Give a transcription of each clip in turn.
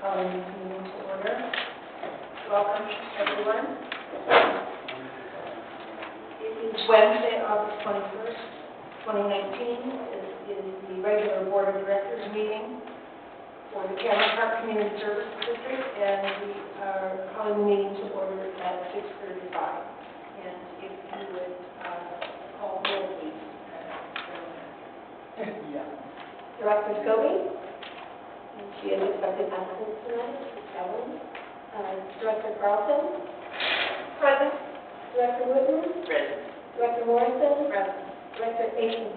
calling this meeting to order. Welcome, everyone. It is Wednesday, August 21st, 2019. This is the regular Board of Directors meeting for the Cameron Park Community Services District, and we are calling the meeting to order at 6:35. And if you would call roll, please. Yeah. Director Scobie? She is expected absent tonight. Ellen. Director Carlson? Present. Director Wooten? Present. Director Morrison? Present. Director Aiken?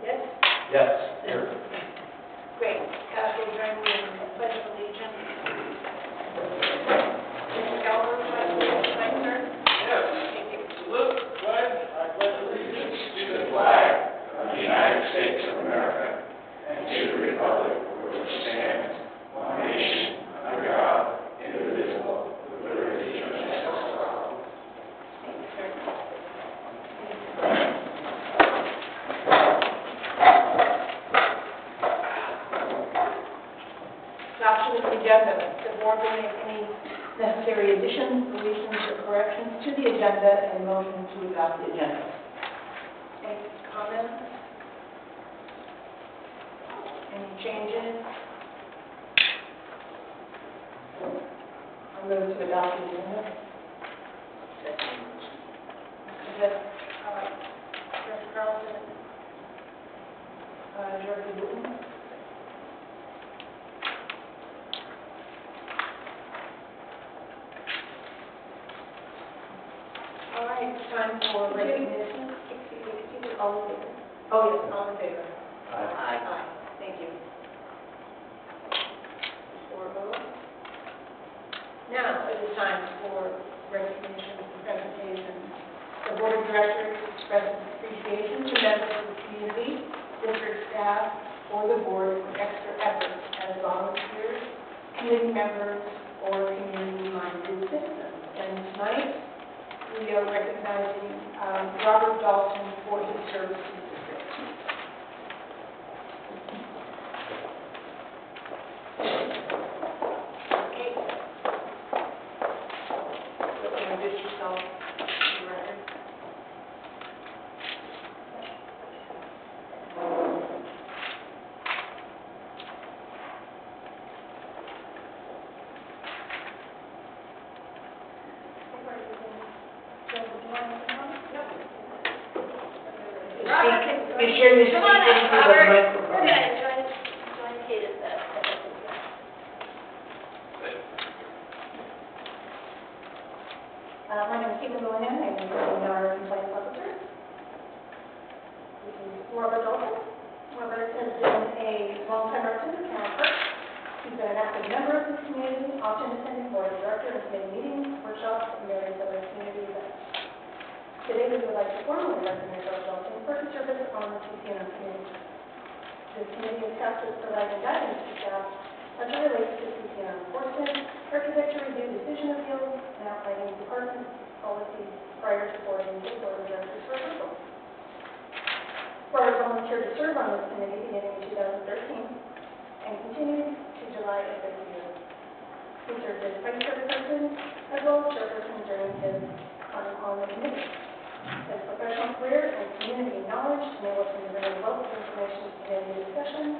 Yes? Yes. Here. Great. Will join me in the Pledge of Allegiance. Mr. Calvin, my turn. Yes. Thank you. Salute the flag. I pledge allegiance to the flag of the United States of America and to the republic for which it stands, one nation, under God, indivisible, with liberty and justice for all. Thank you, sir. Adoption of the agenda. The board will make any necessary additions, deletions, or corrections to the agenda and motion to adopt the agenda. Any comments? Any changes? I'll move to adopt the agenda. Is that, Director Carlson? Director Wooten? All right, it's time for recognition. Excuse me, all in favor? Oh, yes, all in favor. Aye. Aye, thank you. 4-0. Now, it is time for recognition and presentation. The Board of Directors expresses appreciation to members of the community, district staff, or the board for extra efforts as volunteers, committee members, or community-minded citizens. And tonight, we are recognizing Robert Dalton for his service to the district. Okay. You'll introduce yourself to the record. Be sure you speak Come on into up, the Robert. microphone. We're gonna join Kate at the. My name is Stephen William. I'm the our compliance officer. This is Robert Dalton. Robert has been a longtime resident of Cameron Park. He's been an active member of this community, often attending board of director and committee meetings, workshops, and various other community events. Today, we would like to formally recognize Robert Dalton for his service on the TCNR committee. This committee is tasked with providing guidance to staff as it relates to TCNR enforcement, architecture review decision appeals, and outlining department policies prior to forwarding to the board of directors for approval. Robert volunteered to serve on this committee beginning in 2013 and continued to July of this year. He served as vice chairperson as well as chairperson during his time on the committee. His professional career and community knowledge enable him to bring a wealth of information to community discussions.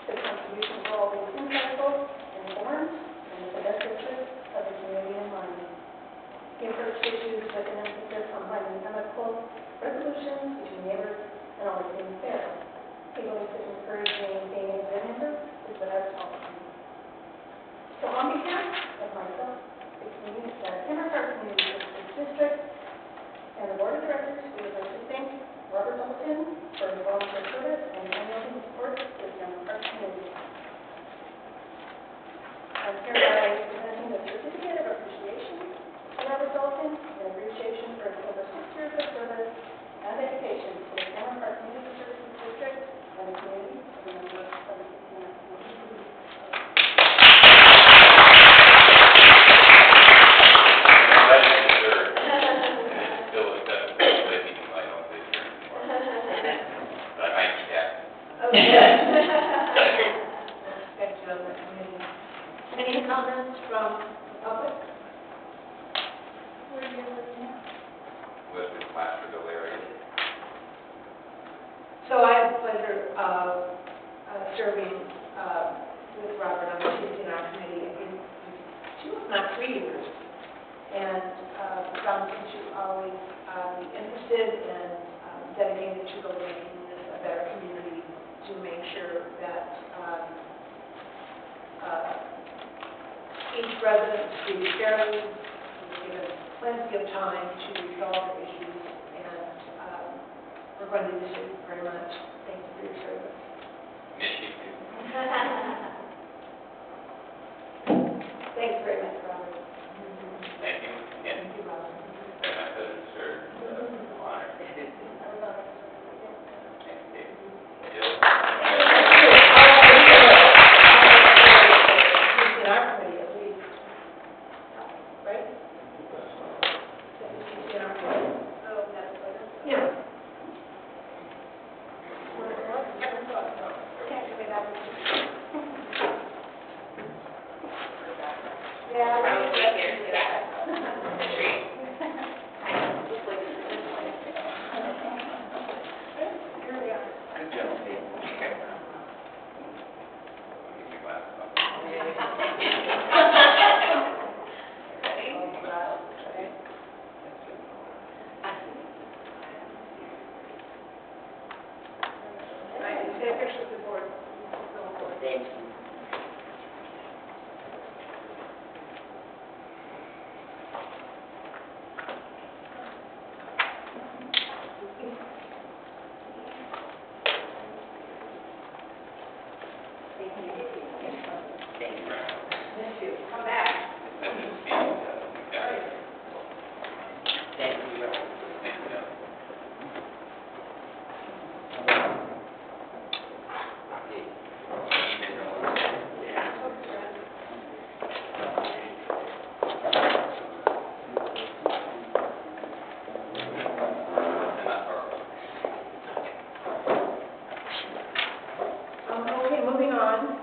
His contributions are always insightful, informed, and with the best interest of the community in mind. He approached issues with an emphasis on finding amicable resolutions between neighbors and always being fair. He believes that encouraging being a good neighbor is the best option. So on behalf of myself, the community, Cameron Park Community District, and the board of directors, we would like to thank Robert Dalton for his volunteer service and annual support to the Cameron Park community. I'm hereby presenting the certificate of appreciation to Robert Dalton in appreciation for his over 6 years of service and dedication to the Cameron Park Community Services District and the community of the members of the TCNR community. I So I have the pleasure of serving with Robert on the CCNR committee. I think 2, if not 3 years. And found him to always be interested and dedicated to really making this a better community, to make sure that each resident is fairly given plenty of time to resolve their issues, and we're going to miss you very much. Thank you for your service. Thanks very much, Robert. Thank you. Again, Thank you, Robert. very much for the honor. Okay, moving on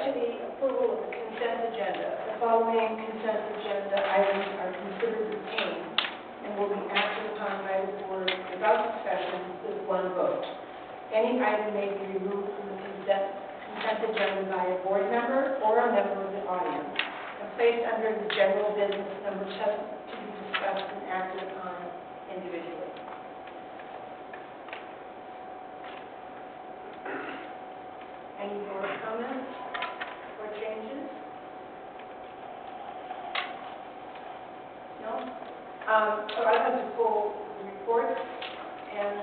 to the approval of the consent agenda. The following consent agenda items are considered routine and will be acted upon by the board without discussion with one vote. Any item may be removed from the consent agenda by a board member or a member of the audience and placed under the general business number 7 to be discussed and acted upon individually. Any board comments or changes? No? So I'd like to pull the reports and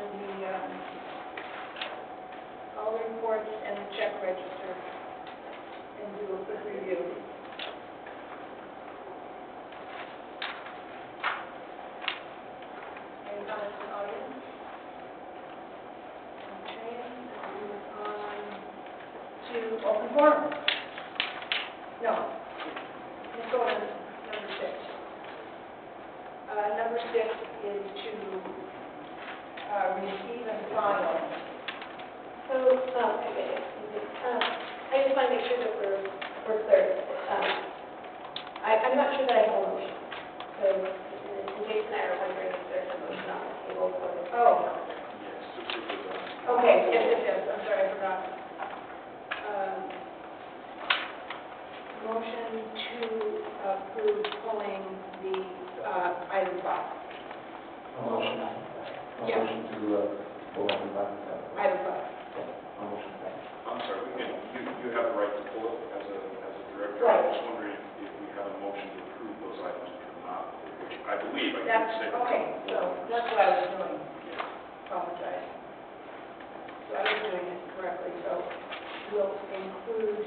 all the reports and the check register and do a quick review. Any comments from the audience? Okay, move on to open forum. No. Let's go on to number 6. Number 6 is to receive and file. So, I just want to make sure that we're clear. I'm not sure that I have a motion. So, Jason and I are wondering if there's a motion on the table for the. Oh. Okay, yes, I'm sorry, I forgot. Motion to approve pulling the item 5. Motion. Yeah. Motion to pull item 5. Item 5. Motion. I'm sorry, you have the right to pull it as a director. Right. I was wondering if we have a motion to approve those items or not, which I believe I can That's, say. okay, so that's what I was doing. Apologize. So I was doing it correctly, so we'll include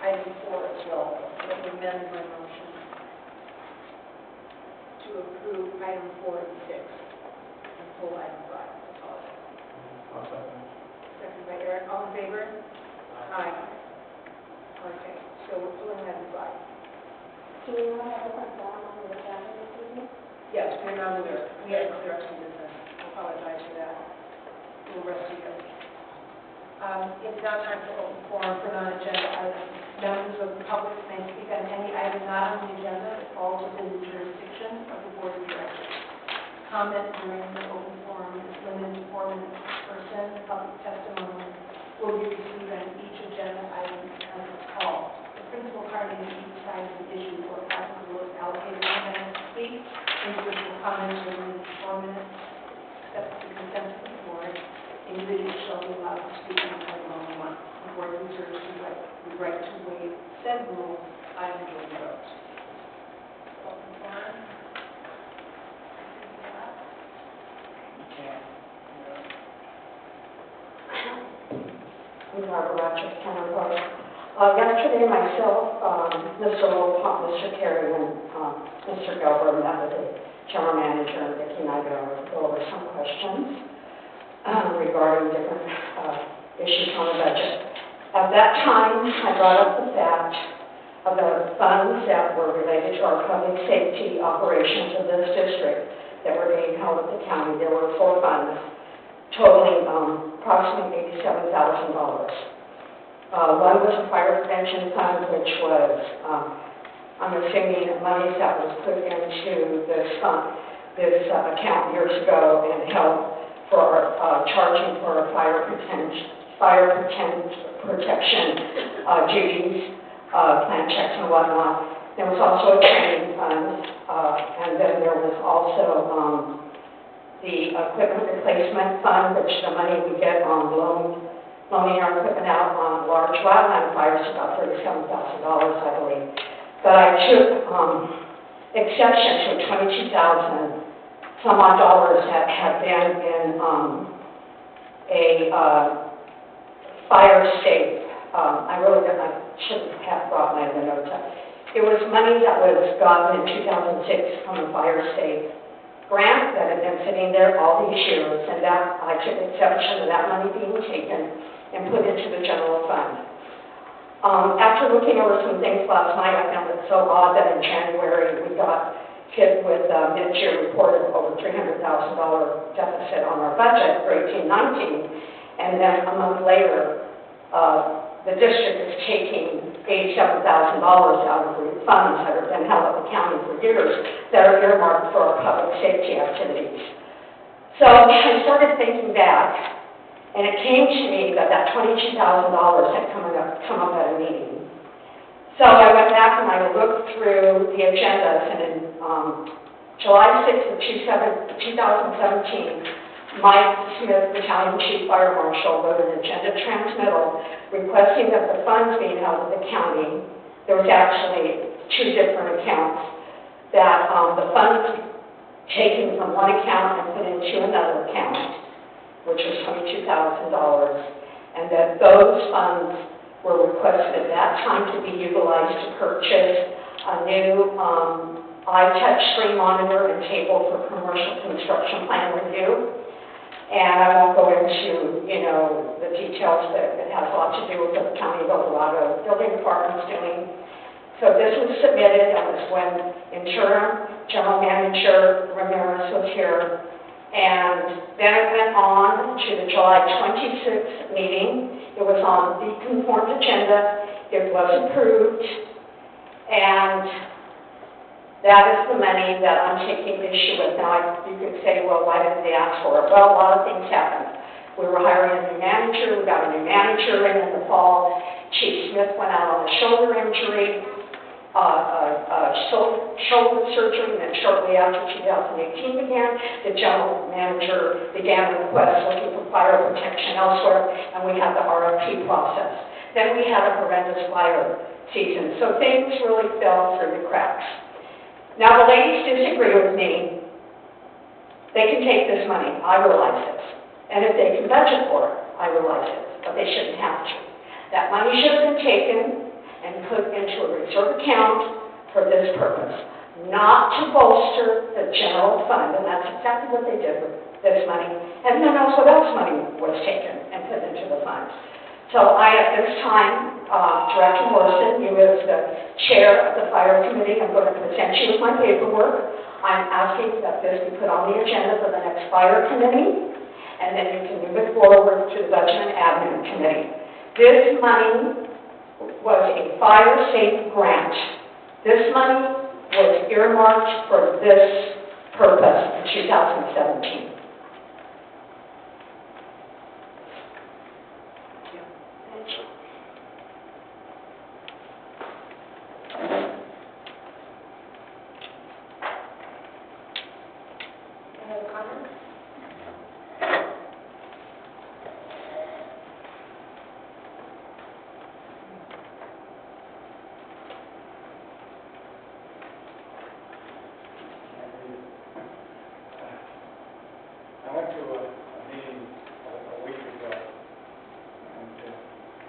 item 4 as well. Let me amend my motion to approve item 4 and 6 and pull item 5. Apologize. Second by Eric, all in favor? Aye. Okay, so we're pulling item 5. Do we want to have a front down on the agenda this evening? Yes, we're not aware. We have other business. Apologize for that. We'll rest you guys. It's now time for open forum for non-agenda items. Members of the public may speak on any item not on the agenda that falls within the jurisdiction of the board of directors. Comment during the open forum is limited to 4 one person, public testimony will be received on each agenda item as it's called. The principal party on each side of the issue will possibly allocate 1 minute to speak. Individual comments will be 4 minutes, except the consent of the board. Individuals shall be allowed to speak on item only one. The board reserves the right to waive said rule by majority vote. Open forum. I'm Barbara Rogers, County Clerk. Yesterday, myself, Mr. Lopop, Mr. Terry, and Mr. Gelber met with the general manager, and Vicki and I go over some questions regarding different issues on the budget. At that time, I brought up the fact of the funds that were related to our public safety operations in this district that were being held at the county. There were 4 funds totaling approximately $87,000. One was a fire prevention fund, which was, I'm assuming, money that was put into this account years ago and held for charging for fire protection duties, plan checks and whatnot. There was also a training fund, and then there was also the equipment replacement fund, which the money we get on loaning our equipment out on large wildland fires, about $37,000, I believe. But I took exception to 22,000 some odd dollars that had been in a fire safe. I shouldn't have brought my other notes up. It was money that was gotten in 2006 from a fire safe grant that had been sitting there all these years, and that I took exception to that money being taken and put into the general fund. After looking over some things last night, I found it so odd that in January we got hit with a mid-year report of over $300,000 deficit on our budget for 18-19, and then a month later, the district is taking $87,000 out of the funds that have been held at the county for years that are earmarked for our public safety activities. So I started thinking back, and it came to me that that $22,000 had come up at a meeting. So I went back and I looked through the agendas, and in July 6th of 2017, Mike Smith, Battalion Chief Fire Marshal, wrote an agenda transmittal requesting that the funds being held at the county, there was actually 2 different accounts, that the funds taken from one account and put into another account, which was $22,000, and that those funds were requested at that time to be utilized to purchase a new iTouch screen monitor and table for commercial construction plan review. And I won't go into, the details, but it has a lot to do with what the County of El Dorado Building Department's doing. So this was submitted. That was when interim General Manager Ramirez was here. And then it went on to the July 26th meeting. It was on the conformed agenda. It was approved. And that is the money that I'm taking issue with. Now, you could say, well, why didn't they ask for it? Well, a lot of things happened. We were hiring a new manager. We got a new manager in the fall. Chief Smith went out on a shoulder injury, shoulder surgery, and then shortly after 2018 began, the general manager began a request looking for fire protection elsewhere, and we had the RFP process. Then we had a horrendous fire season. So things really fell through the cracks. Now, the ladies disagree with me. They can take this money. I realize this. And if they can budget for it, I realize it. But they shouldn't have to. That money should have been taken and put into a reserve account for this purpose, not to bolster the general fund. And that's exactly what they did with this money. And who knows what else money was taken and put into the fund. So I, at this time, Director Morrison, you as the chair of the fire committee, I'm going to present you with my paperwork. I'm asking that this be put on the agenda for the next fire committee, and then you can move it forward to the budget and admin committee. This money was a fire safe grant. This money was earmarked for this purpose in 2017. Any other comments? I went to a meeting a week ago, and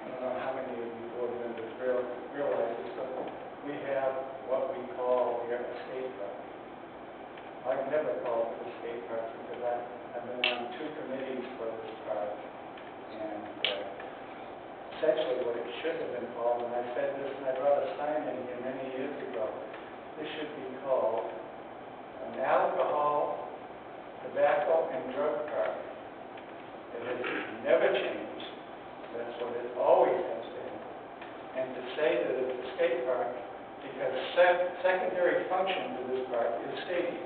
I don't know how many of you board members realize this, but we have what we call here a skate park. I've never called it a skate park because I've been on 2 committees for this park, and essentially what it should have been called, and I said this, and I brought a sign in here many years ago, this should be called an alcohol, tobacco, and drug park. It has never changed. That's what it always has been. And to say that it's a skate park, because secondary function to this park is skating.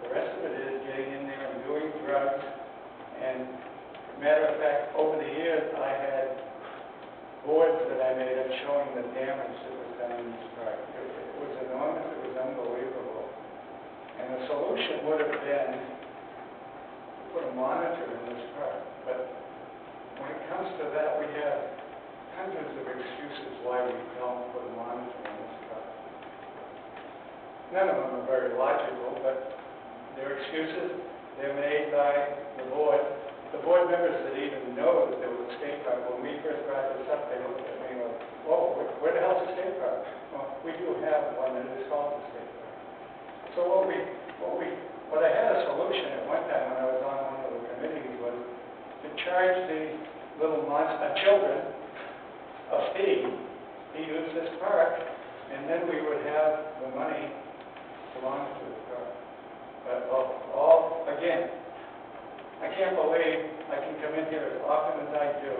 The rest of it is getting in there and doing drugs. And matter of fact, over the years, I had boards that I made up showing the damage that was done in this park. It was enormous. It was unbelievable. And the solution would have been to put a monitor in this park. But when it comes to that, we have hundreds of excuses why we don't put a monitor in this park. None of them are very logical, but they're excuses. They're made by the board. The board members that even know that there was a skate park, when we first brought this up, they looked at me and go, "Whoa, where the hell's the skate park?" Well, we do have one that is called the skate park. So what I had a solution at one time when I was on one of the committees was to charge the little children a fee to use this park, and then we would have the money belong to the park. But again, I can't believe I can come in here as often as I do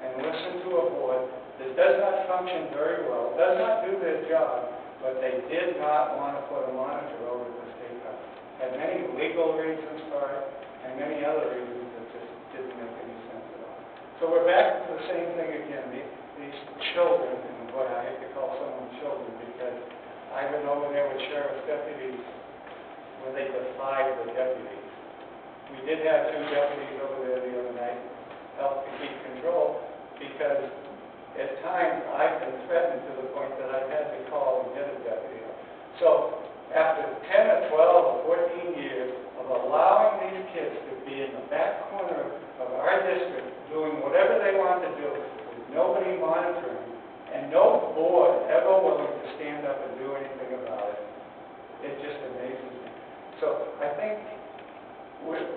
and listen to a board that does not function very well, does not do their job, but they did not want to put a monitor over the state park. Had many legal reasons for it, and many other reasons that just didn't make any sense at all. So we're back to the same thing again. These children, and boy, I hate to call someone children because I've been over there with sheriff's deputies where they defied the deputies. We did have 2 deputies over there the other night, help to keep control, because at times I've been threatened to the point that I've had to call and get a deputy. So after 10 or 12 or 14 years of allowing these kids to be in the back corner of our district doing whatever they want to do with nobody monitoring and no board ever willing to stand up and do anything about it, it just amazes me. So I think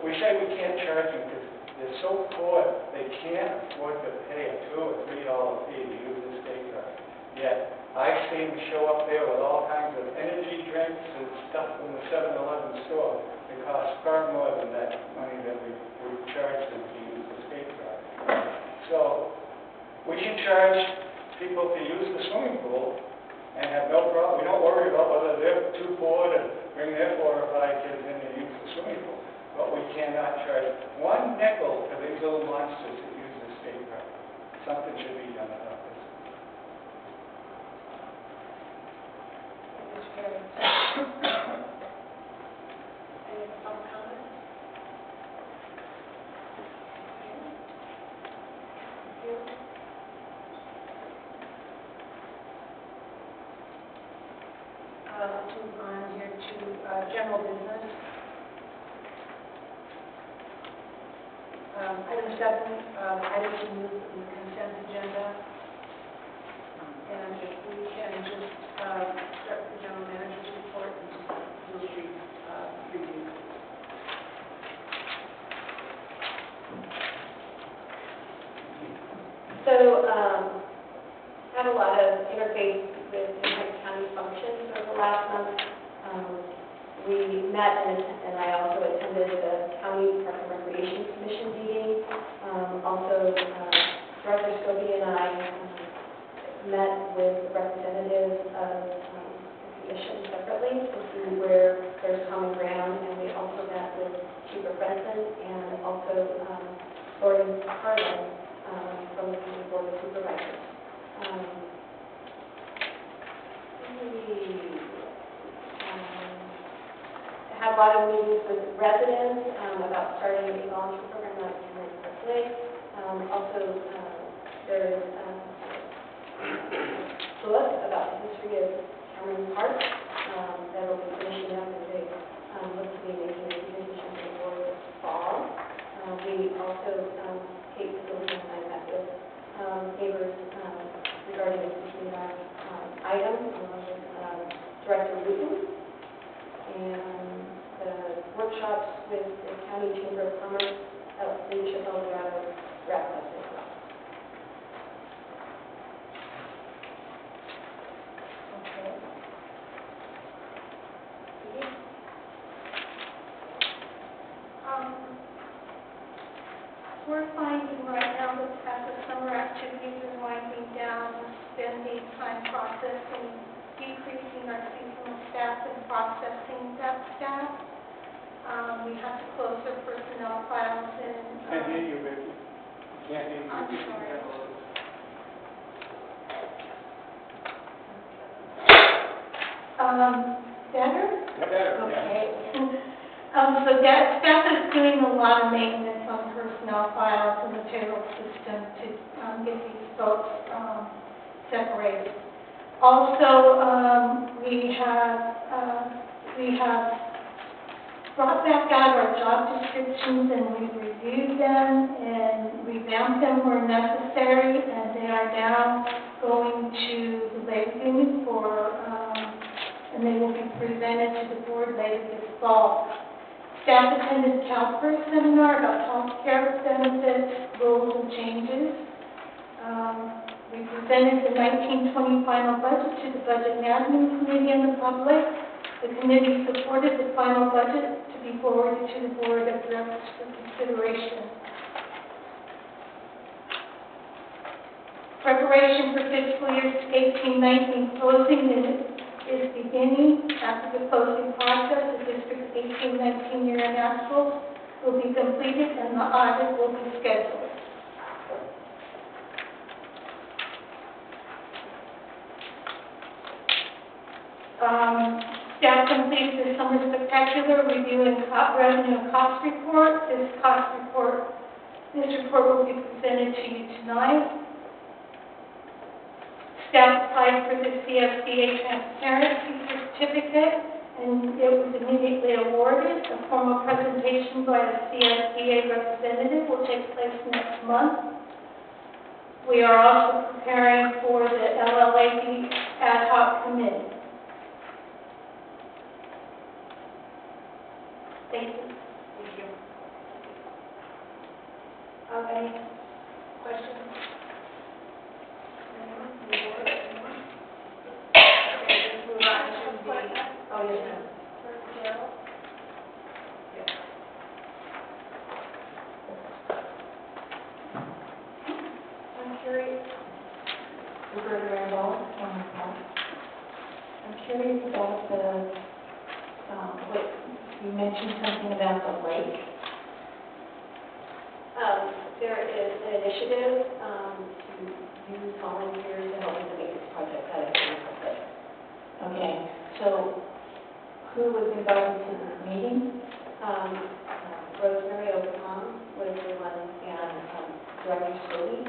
we say we can't charge them because they're so poor they can't afford to pay a $2 or $3 fee to use the skate park. Yet I've seen them show up there with all kinds of energy drinks and stuff from the 7-Eleven store that costs far more than that money that we charge them to use the skate park. So we can charge people to use the swimming pool and have no problem. We don't worry about whether they're too poor to bring their 4 or 5 kids in and use the swimming pool. But we cannot charge 1 nickel for these little monsters that use the skate park. Something should be done about this. Mr. Chairman. Any public comments? Thank you. Let's move on here to general business. Item 7, items to move from the consent agenda. And if we can just start with the general manager's report and just do a brief review. So, had a lot of interface with Impact County functions over the last month. We met and I also attended the County Park and Recreation Commission meeting. Also, Director Scobie and I met with representatives of the commission separately to see where there's common ground, and we also met with Chief Frenson and also Lori Harlan from the County Board of Supervisors. I had a lot of meetings with residents about starting a volunteer program on Cameron Park Lake. Also, there is a book about the history of Cameron Park that will be finishing up, and they look to be making a presentation to the board this fall. We also take facility and met with neighbors regarding the community items, along with Director Wooten, and the workshops with the County Chamber of Commerce Leadership Eldorado wrapped up as well. Okay. We're finding right now that as the summer activities are winding down, we're spending time processing, decreasing our seasonal staff and processing that staff. We have to close our personnel files and. Can't hear you, Vicki. Can't hear you. I'm sorry. Better? Better, yeah. Okay. So that staff is doing a lot of maintenance on personnel files and the payroll system to get these folks separated. Also, we have brought back out our job descriptions, and we've reviewed them and revamped them where necessary, and they are now going to the labor union and they will be presented to the board later this fall. Staff attended CalPERS seminar about health care benefits, rules and changes. We presented the 1920 final budget to the Budget and Admin Committee and the public. The committee supported the final budget to be forwarded to the Board of Directors for consideration. Preparation for fiscal year 18-19 closing is beginning. After the closing process, the district's 18-19 year-end actuals will be completed and the audit will be scheduled. Staff completed the summer spectacular reviewing revenue and cost report. This report will be presented to you tonight. Staff applied for the CSBA Transparency Certificate, and it was immediately awarded. A formal presentation by the CSBA representative will take place next month. We are also preparing for the LLAB ad hoc committee. Thank you. Thank you. Any questions? Anyone from the board? Anyone? Okay, let's move on to the, Oh, yes, ma'am. Gerald. Yes. I'm curious, Roberta Randall, I'm curious about what you mentioned something about the lake. There is an initiative to use volunteers to help with the maintenance project at a chemical site. Okay, so who was invited to this meeting? Rosemary Oakham was the one, and Director Stody.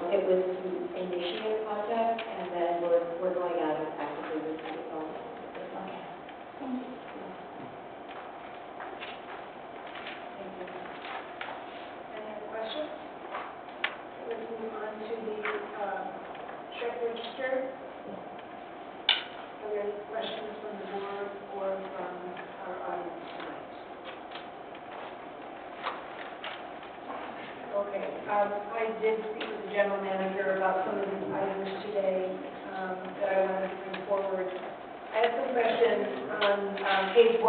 It was to initiate a project, and then we're going out and actively recruiting volunteers. Okay, thank you. Thank you. any other questions? Let's move on to the check register. Are there any questions from the board or from our audience tonight? Okay, I did speak with the general manager about some of these items today that I wanted to bring forward. I had some questions on page 1,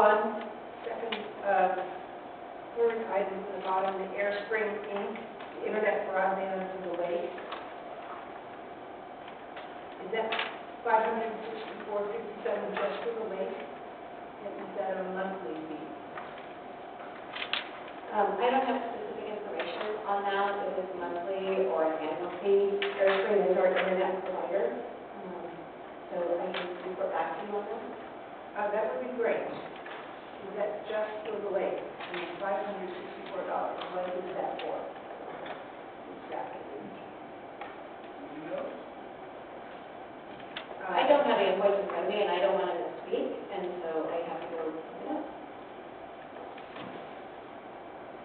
third item at the bottom, the Airspring Inc., the internet broadband to the lake. Is that $564.57 just for the lake? And is that a monthly fee? I don't have specific information on that, if it's monthly or an annual on that? That would be great. Is that just for the lake? I mean, $564, what is that for? Exactly. You know? I don't have the invoice in front of me, and I don't want to speak, and so I have to go look it up.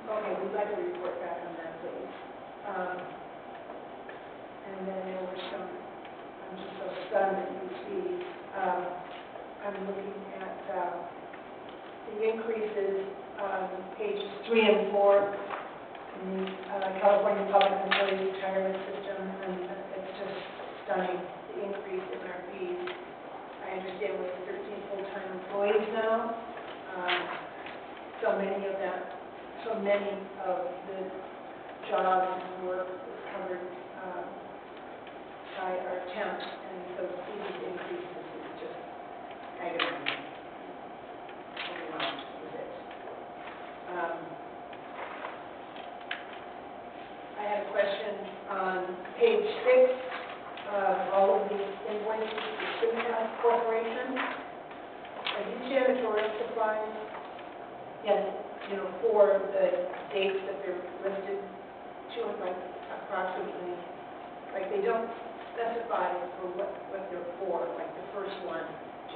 Okay, we'd like a report back on that, please. And then there were some, I'm just so stunned that you see, I'm looking at the increases on pages 3 and 4 in California Public Employees Retirement System, and it's just stunning, the increase in our fees. I understand we have 13 full-time employees now. So many of the jobs and work is covered by our temps, and so these increases is just agonizing. Overwhelmed with it. I had a question on page 6, all of these invoices for Cintas Corporation. Are these janitorial supplies? Yes. You know, for the dates that they're listed, like approximately, like they don't specify for what they're for, like the first one,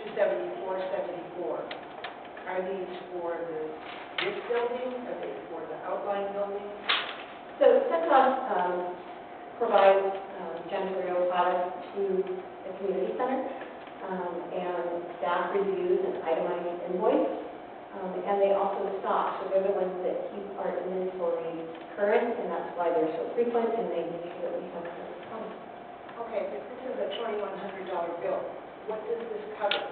274.74. Are these for this building? Are they for the outline building? So Centos provides janitorial products to the community center, and staff reviews an itemized invoice. And they also stock, so they're the ones that keep our inventory current, and that's why they're so frequent, and they make sure that we have current funds. Okay, but this is a $2,100 bill. What does this cover?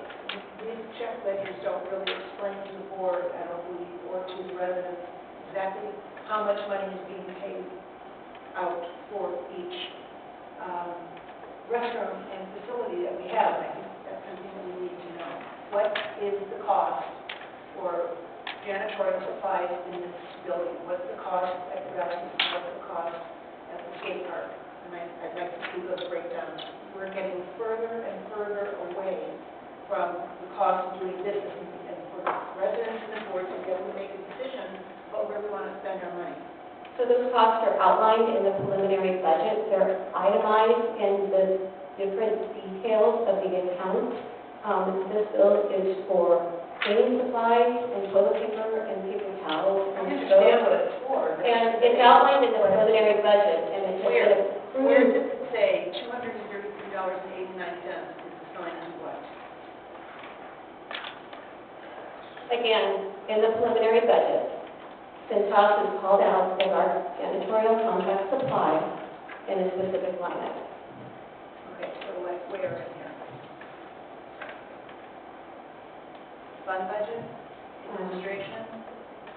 These check ledgers don't really explain to the board, I don't believe, or to the residents exactly how much money is being paid out for each restroom and facility that we have. I think that's something that we need to know. What is the cost for janitorial supplies in this building? What's the cost at the restrooms? What's the cost at the skate park? And I'd like to see those breakdowns. We're getting further and further away from the cost of doing business, and for the residents and the board to be able to make a decision about where we want to spend our money. So those costs are outlined in the preliminary budget. They're itemized in the different details of the account. This bill is for cleaning supplies and toilet paper and paper towels I and understand soap. what it's for. And it's outlined in the preliminary budget, and it's just been Where approved. does it say $233.89 is assigned to what? Again, in the preliminary budget, Centos is called out as our janitorial contract supply in a specific line item. Okay, so like where in here? Fund budget, administration?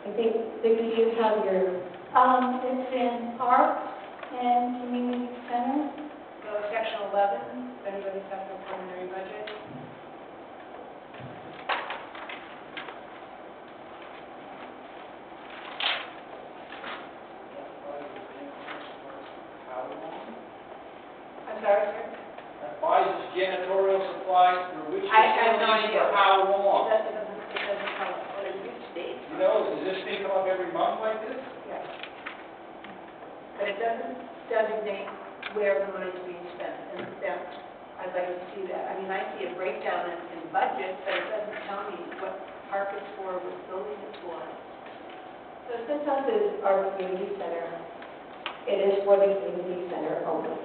I think, Vicki, you have your, It's in parks and community centers. Go to section 11, if anybody's got their preliminary budget. How long? I'm sorry, sir? That buys us janitorial supplies for which I have no facilities idea. for how long? It doesn't tell us what it is state. You know, does this thing come up every month like this? Yes. But it doesn't designate where the money is being spent, and that, I'd like to see that. I mean, I see a breakdown in budget, but it doesn't tell me what park it's for, what building it's for. so Centos is our community center. It is for the community center only.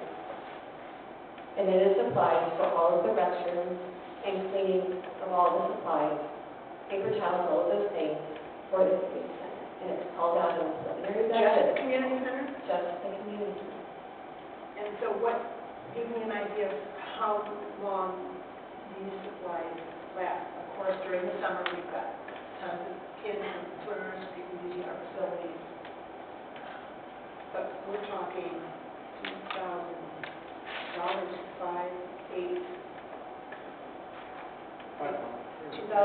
And it is supplies for all of the restrooms and cleaning of all the supplies, paper towels, all of those things for the community center. And it's called out in the preliminary Just budget. the community center? Just the community center. And so what, give me an idea of how long these supplies last. Of course, during the summer, we've got tons of kids and swimmers, people using our facilities. But we're talking $2,000, 5, 8, $2,000, $2,000 a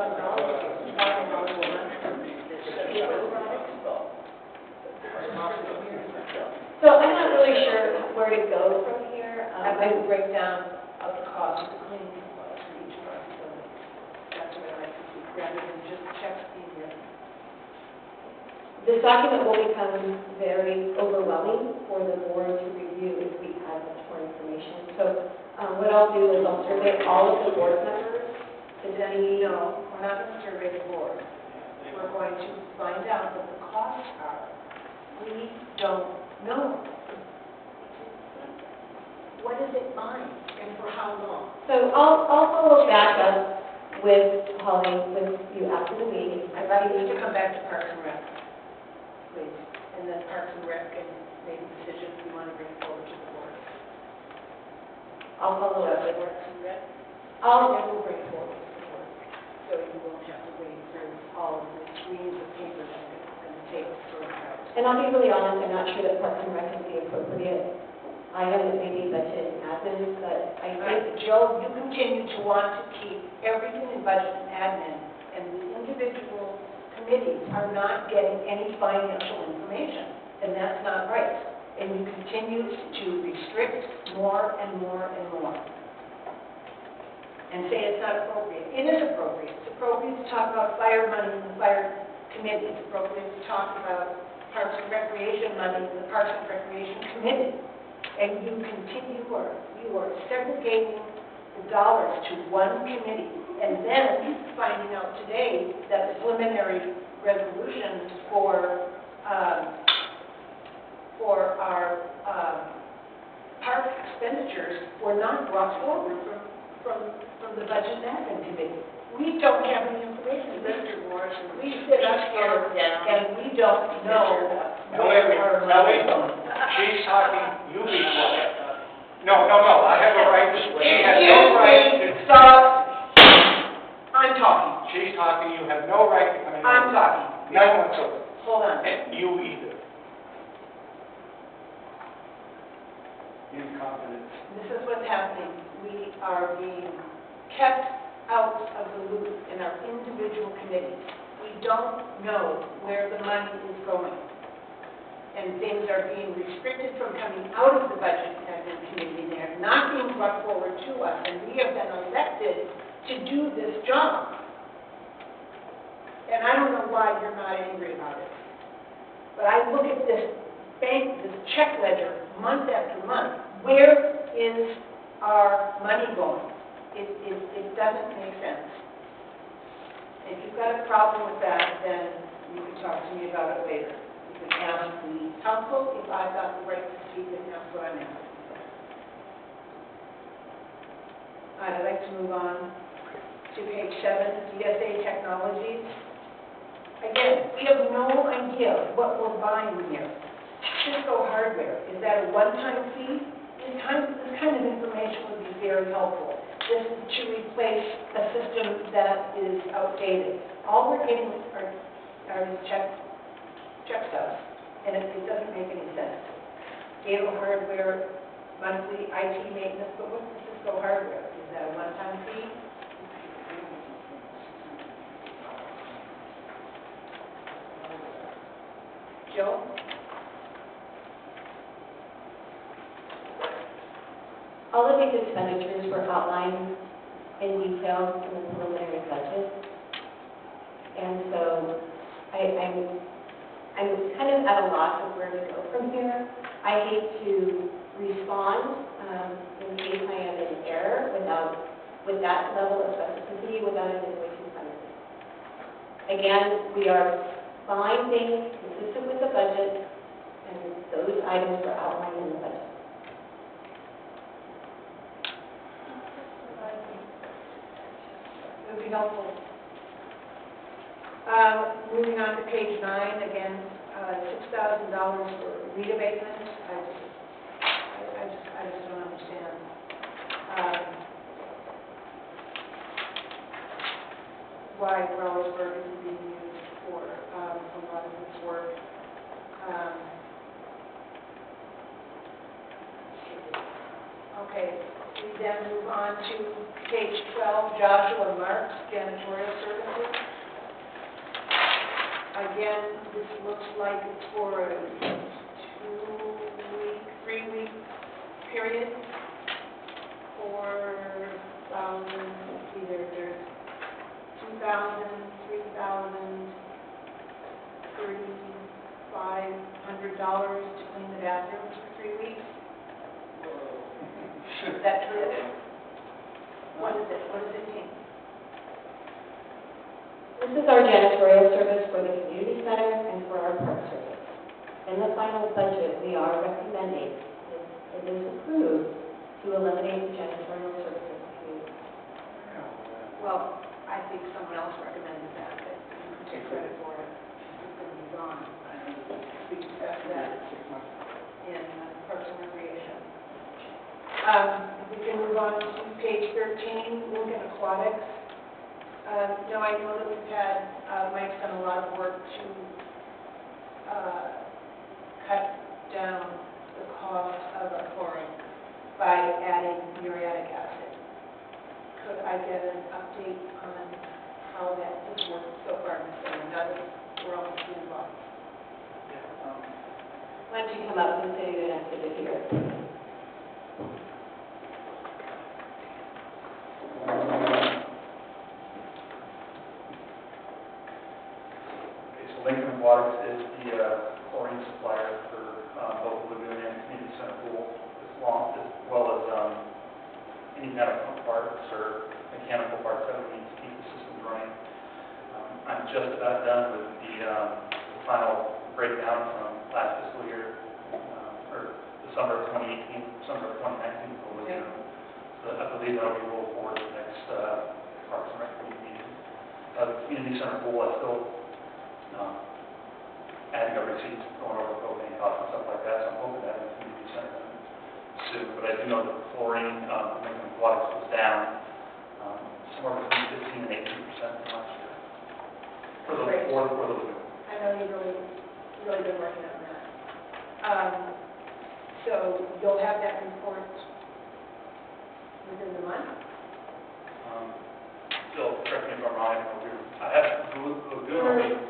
month. So I'm not really sure where to go from here. I'd like a breakdown of the cost of the cleaning supplies for each of our facilities. rather than just checks being written. This document will become very overwhelming for the board to review if we have much more information. So what I'll do is I'll survey all of the board members to see. No, we're not going to survey the board. We're going to find out what the costs are. We don't know. What is it buying and for how long? So I'll follow back up with Holly, with you after the meeting. I'd like you to come back to Parks and Rec, please. And then Parks and Rec can make a decision if we want to bring it forward to the board. I'll follow up with Parks and Rec, I'll, and we'll bring it forward to the board. So you won't have to wait for all of the screens of paper that are going to take sort of out. and I'll be really honest, I'm not sure that Parks and Rec is the appropriate item, it may be budget and admin, but I think, Joe, you continue to want to keep everything in budget and admin, and the individual committees are not getting any financial information, and that's not right. And you continue to restrict more and more and more. And say it's not appropriate. It is appropriate. It's appropriate to talk about fire money in the fire committee. It's appropriate to talk about Parks and Recreation money in the Parks and Recreation committee. And you continue, you are segregating the dollars to one committee, and then finding out today that the preliminary resolutions for our park expenditures were not brought forward from the Budget and Admin Committee. We don't have any information. Mr. Morrison, we sit up here and we don't know where our money is going. She's talking, you be quiet. No, I have a right, she has no right to... Stop. I'm talking. She's talking, you have no right to come in. I'm talking. None whatsoever. Hold on. And you either. Incompetence. This is what's happening. We are being kept out of the loop in our individual committees. We don't know where the money is going. And things are being restricted from coming out of the Budget and Admin Committee. They're not being brought forward to us, and we have been elected to do this job. And I don't know why you're not angry about it. But I look at this bank, this check ledger, month after month. Where is our money going? It doesn't make sense. If you've got a problem with that, then you can talk to me about it later. You can ask the council if I've got the right to speak, and that's what I'm asking. I'd like to move on to page 7, DSA Technologies. Again, we have no idea what we're buying here. Cisco hardware, is that a one-time fee? This kind of information would be very helpful. This is to replace a system that is outdated. All we're getting are these check stubs, and it doesn't make any sense. Gable hardware, monthly IT maintenance, but what's the Cisco hardware? Is that a one-time fee? Joe? all of these expenditures were outlined in detail in the preliminary budget. And so I'm kind of at a loss of where to go from here. I hate to respond in case I am in error with that level of specificity without an invoice in front of me. Again, we are buying things consistent with the budget, and those items were outlined in the budget. It would be helpful. Moving on to page 9, again, $6,000 for weed abatement. I just don't understand. Why Rosberg is being used for a lot of this work. Okay, we then move on to page 12, Joshua Marks, janitorial services. Again, this looks like it's for a 2-week, 3-week period for, let's see, there's 2,000 Is that true? What is it? What does it mean? This is our janitorial service for the community center and for our park service. In the final budget, we are recommending, if it is approved, to eliminate the janitorial service in the community. Well, I think someone else recommended that you can take credit for it. It's going to be gone. We discussed that in Parks and Recreation. We can move on to page 13, Lincoln Aquatics. Now, I know that we've had, Mike's done a lot of work to cut down the cost of our chlorine by adding muriatic acid. Could I get an update on how that has worked so far, Mr. Chairman, now that we're almost involved? Why don't you come up and say you're going to here? Lincoln Aquatics is the chlorine supplier for both the lagoon and community center pool, as well as any kind of pump parts or mechanical parts that we need to keep the system running. I'm just about done with the final breakdown from last fiscal year, or the summer of 2018, summer of 2019 for the lagoon. So I believe that'll be rolled forward to the next Parks and Rec meeting. The community center pool, I still adding up receipts, going over propane costs and stuff like that, so I'm hoping that in the community center soon. But I do know that the chlorine, Lincoln Aquatics was down somewhere between 15 and 18% from last year for the lagoon. I know you've really been working on that. So you'll have that report within the month? Jill, correct me if I'm wrong, I have the lagoon.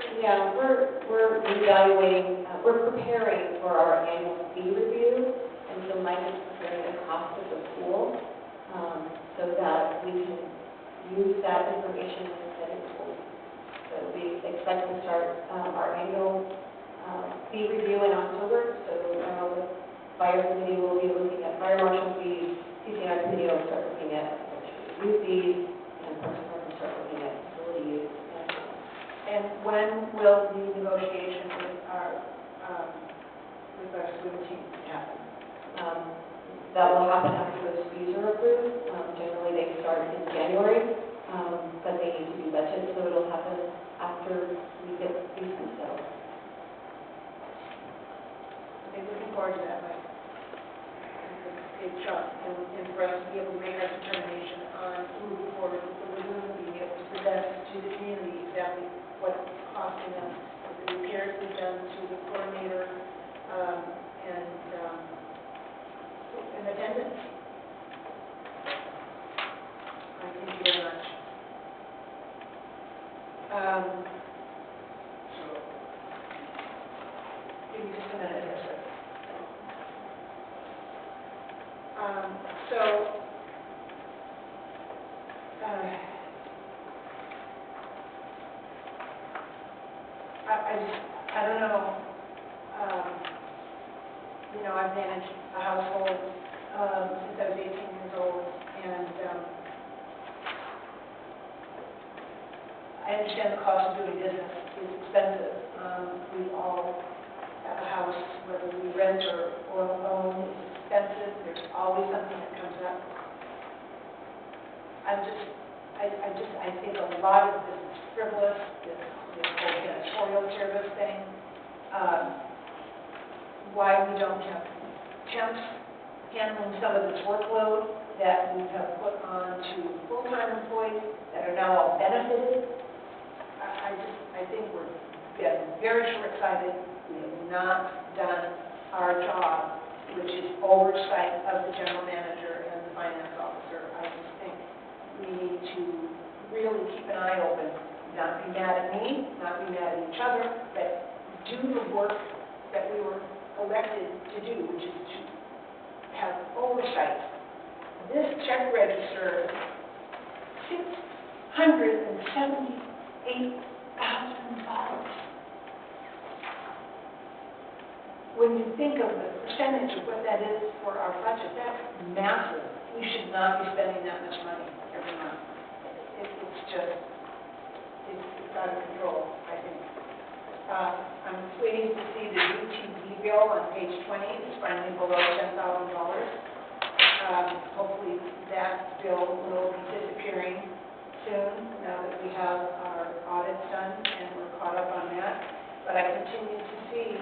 We're evaluating, we're preparing for our annual fee review, and so Mike is preparing the cost of the pool, so that we can use that information in setting goals. So we expect to start our annual fee review in October, so the fire committee will be looking at fire marshal fees, CCR committee will start looking at review fees, and Parks and Rec will start looking at facility use. And when will the negotiation with our swim team happen? That will happen after those fees are approved. Generally, they start in January, but they need to be budgeted, so it'll happen after we get these fees settled. Okay, looking forward to that, Mike. It's a big job, and for us to be able to make our determination on moving forward with the lagoon, being able to present to the community exactly what it's costing us, the repairs we've done to the coordinator, and attendance. Thank you very much. Give me just a minute here, sir. I don't know, I've managed a household since I was 18 years old, and I understand the cost of doing business is expensive. We all have a house, whether we rent or own, is expensive. There's always something that comes up. I think a lot of this is frivolous, this whole janitorial service thing. Why we don't have temps handling some of this workload that we have put on to full-time employees that are now all benefited. I think we're getting very short-sighted. We have not done our job, which is oversight of the general manager and the finance officer. I just think we need to really keep an eye open, not be mad at me, not be mad at each other, but do the work that we were elected to do, which is to have oversight. This check register, $678,000. When you think of the percentage of what that is for our budget, that's massive. we should not be spending that much money every month. It's just, it's out of control, I think. I'm pleased to see the UTV bill on page 20 is finally below $10,000. Hopefully that bill will be disappearing soon, now that we have our audits done and we're caught up on that. But I continue to see,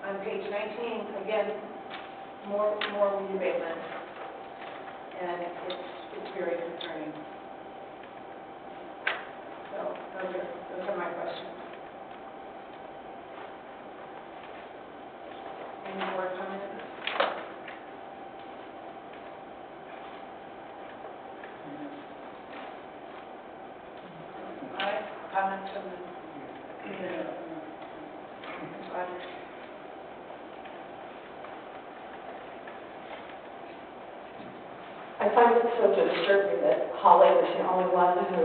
on page 19, again, more weed abatement. And it's very concerning. So those are my questions. Any more comments? Comments from the community? Ms. Rogers? I find it so disturbing that Holly is the only one who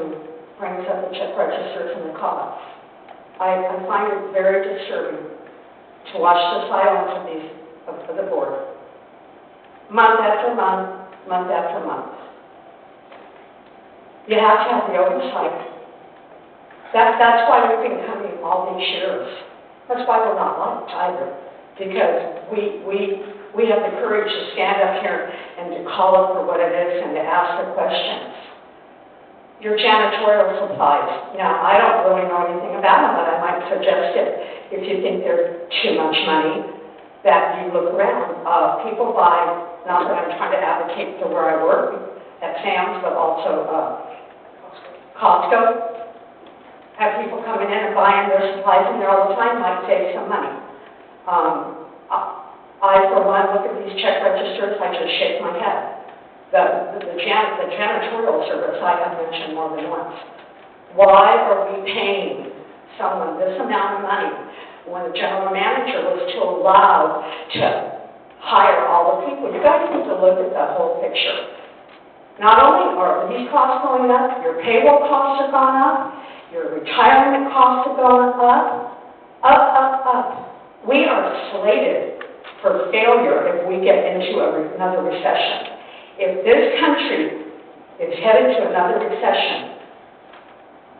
brings up the check registers and the costs. I find it very disturbing to watch the silence of the board. Month after month, month after month. You have to have the oversight. That's why we've been coming all these years. That's why we're not liked either, because we have the courage to stand up here and to call it for what it is and to ask the questions. Your janitorial supplies. Now, I don't really know anything about them, but I might suggest it if you think they're too much money, that you look around. People buy, not that I'm trying to advocate for where I work at Sam's, but also Costco. Have people coming in and buying their supplies in there all the time, might save some money. I, for one, look at these check registers, I just shake my head. The janitorial service I have mentioned more than once. Why are we paying someone this amount of money when the general manager was too allowed to hire all the people? You guys need to look at the whole picture. Not only are these costs going up, your payroll costs have gone up, your retirement costs have gone up, up. We are slated for failure if we get into another recession. If this country is headed to another recession,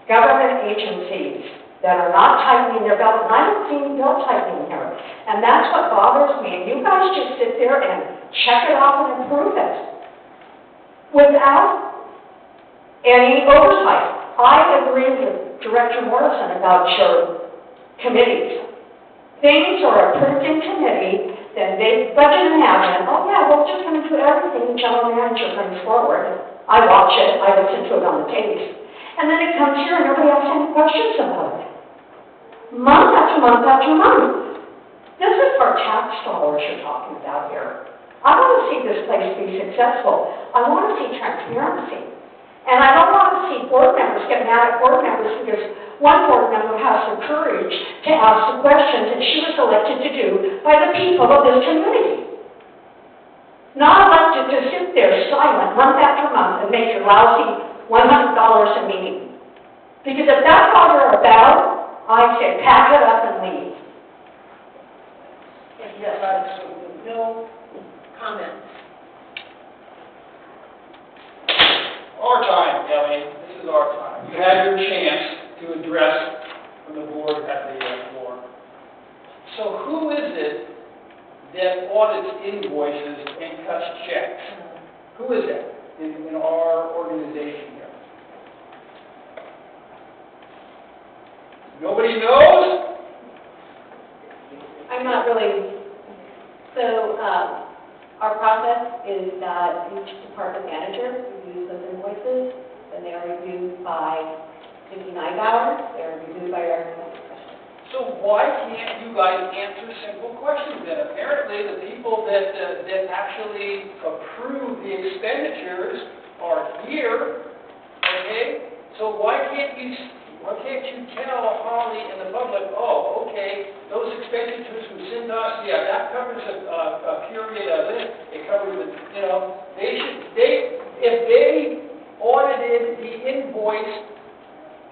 government agencies that are not tightening their belt, and I don't see any belt tightening here, and that's what bothers me, and you guys just sit there and check it off and approve it without any oversight. I agree with Director Morrison about your committees. Things are approved in committee, then they budget and have, oh yeah, we're just going to do everything the general manager brings forward. I watch it, I listen to it on the tapes. And then it comes here and nobody asks any questions about it. Month after month after month. This is for tax dollars you're talking about here. I want to see this place be successful. I want to see transparency. And I don't want to see board members get mad at board members because one board member has the courage to ask the questions that she was elected to do by the people of this community. Not elected to sit there silent month after month and make your lousy $100 a meeting. Because if that's all you're about, I say pack it up and leave. Yes, no comments. Our time, Kelly. This is our time. You had your chance to address from the board at the floor. So who is it that audits invoices and cuts checks? Who is that in our organization here? Nobody knows? I'm not really, so our process is that each department manager reviews those invoices, and they are reviewed by 59 hours, they are reviewed by our So why can't you guys answer simple questions then? Apparently the people that actually approve the expenditures are here, okay? So why can't you tell Holly and the public, oh, okay, those expenditures from Cintas, yeah, that covers a period of it. It covers the, if they audited the invoice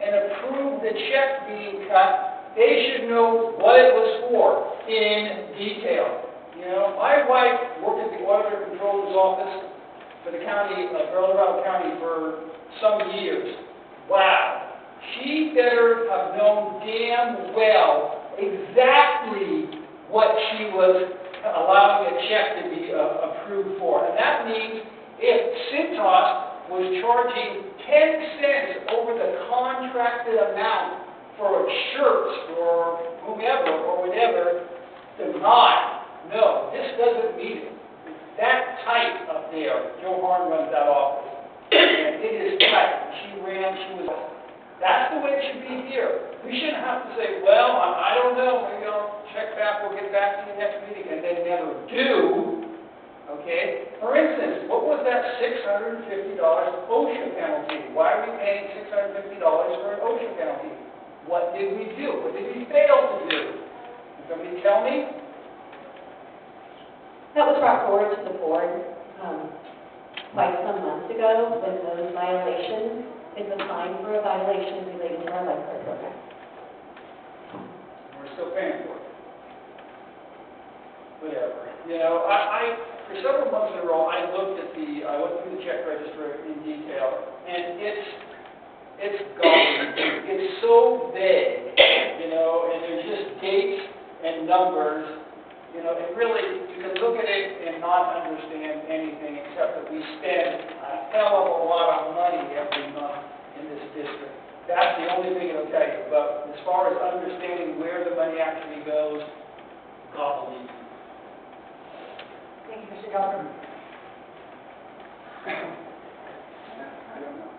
and approved the check being cut, they should know what it was for in detail. You know, my wife worked at the Auditor Controller's Office for the county of Colorado County for some years. Wow. She better have known damn well exactly what she was allowing a check to be approved for. And that means if Cintas was charging 10 cents over the contracted amount for shirts or whomever or whatever, they're not. No, this doesn't meet it. It's that tight up there. Joe Horn runs that office. And it is tight. She was, that's the way it should be here. We shouldn't have to say, well, I don't know, maybe I'll check back, we'll get back to you next meeting, and then never do. Okay? For instance, what was that $650 OSHA penalty? Why are we paying $650 for an OSHA penalty? What did we do? What did we fail to do? Can somebody tell me? That was brought forward to the board quite some months ago when those violations, it's a fine for a violation related to our lifeguard program. We're still paying for it. Whatever. You know, for several months in a row, I went through the check register in detail, and it's gobbledygook. It's so vague, you know, and there's just dates and numbers. You know, it really, you can look at it and not understand anything except that we spend a hell of a lot of money every month in this district. That's the only thing it'll tell you. But as far as understanding where the money actually goes, gobbledygook. Thank you, Mr. Delper. I don't know.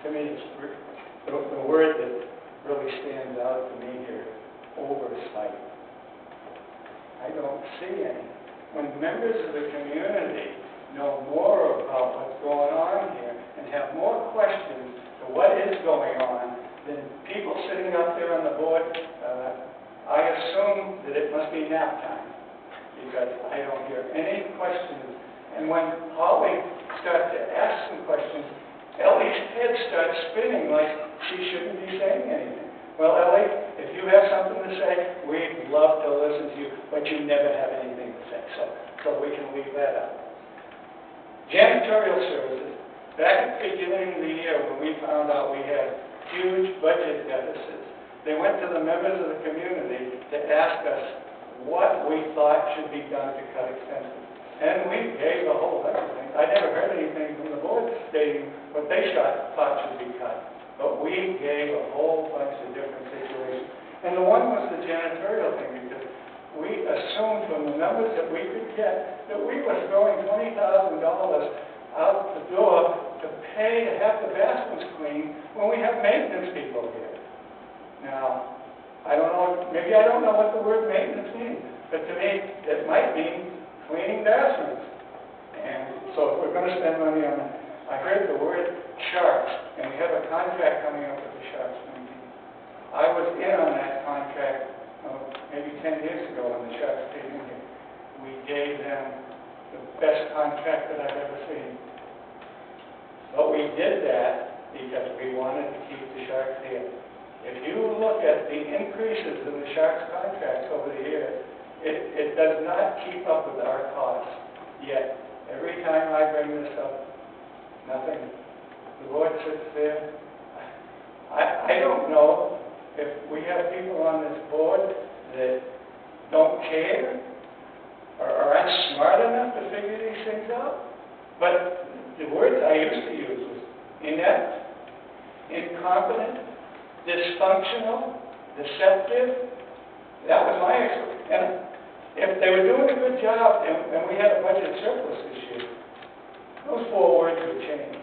To me, it's the word that really stands out to me here. Oversight. I don't see any. When members of the community know more about what's going on here and have more questions to what is going on than people sitting up there on the board, I assume that it must be nap time because I don't hear any questions. And when Holly starts to ask some questions, Ellie's head starts spinning like she shouldn't be saying anything. Well, Ellie, if you have something to say, we'd love to listen to you, but you never have anything to say, so we can leave that out. Janitorial services. Back at the beginning of the year when we found out we had huge budget deficits, they went to the members of the community to ask us what we thought should be done to cut expenses. And we gave a whole bunch of things. I never heard anything from the board stating what they thought should be cut. But we gave a whole bunch of different situations. And the one was the janitorial thing, because we assumed from the numbers that we could get that we were throwing $20,000 out the door to pay to have the bathrooms cleaned when we have maintenance people here. Now, I don't know, maybe I don't know what the word maintenance means, but to me, it might mean cleaning bathrooms. And so if we're going to spend money on that, I heard the word sharks, and we have a contract coming up with the sharks. I was in on that contract maybe 10 years ago when the sharks came in here. We gave them the best contract that I've ever seen. But we did that because we wanted to keep the sharks here. If you look at the increases in the sharks contracts over the years, it does not keep up with our costs. Yet, every time I bring this up, nothing. The board sits there. I don't know if we have people on this board that don't care or aren't smart enough to figure these things out. But the words I used to use was inept, incompetent, dysfunctional, deceptive. That was my experience. And if they were doing a good job and we had a budget surplus this year, those 4 words would change.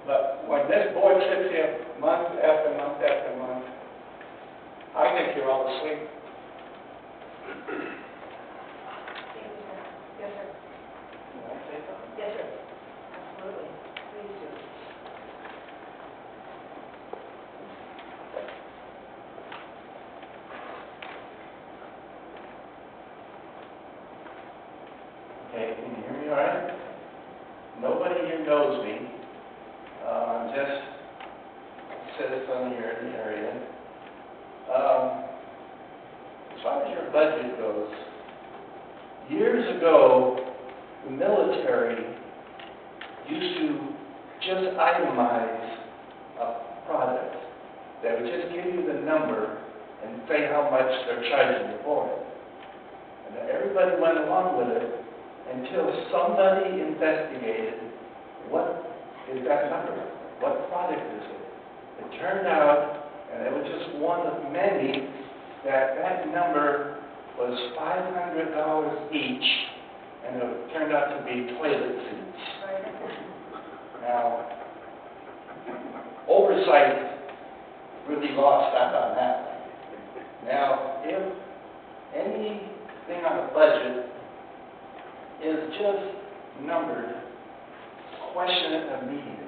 But when this board sits here month after month after month, I think you're all asleep. Yes, sir. Yes, sir. Absolutely. Please do. Okay, can you hear me all right? Nobody here knows me. I'm just a citizen here in the area. As far as your budget goes, years ago, the military used to just itemize a product. They would just give you the number and say how much they're charging you for it. And then everybody went along with it until somebody investigated, what is that number? What product is it? It turned out, and it was just one of many, that that number was $500 each, and it turned out to be toilet seats. Now, oversight really lost out on that one. Now, if anything on the budget is just numbered, question it immediately.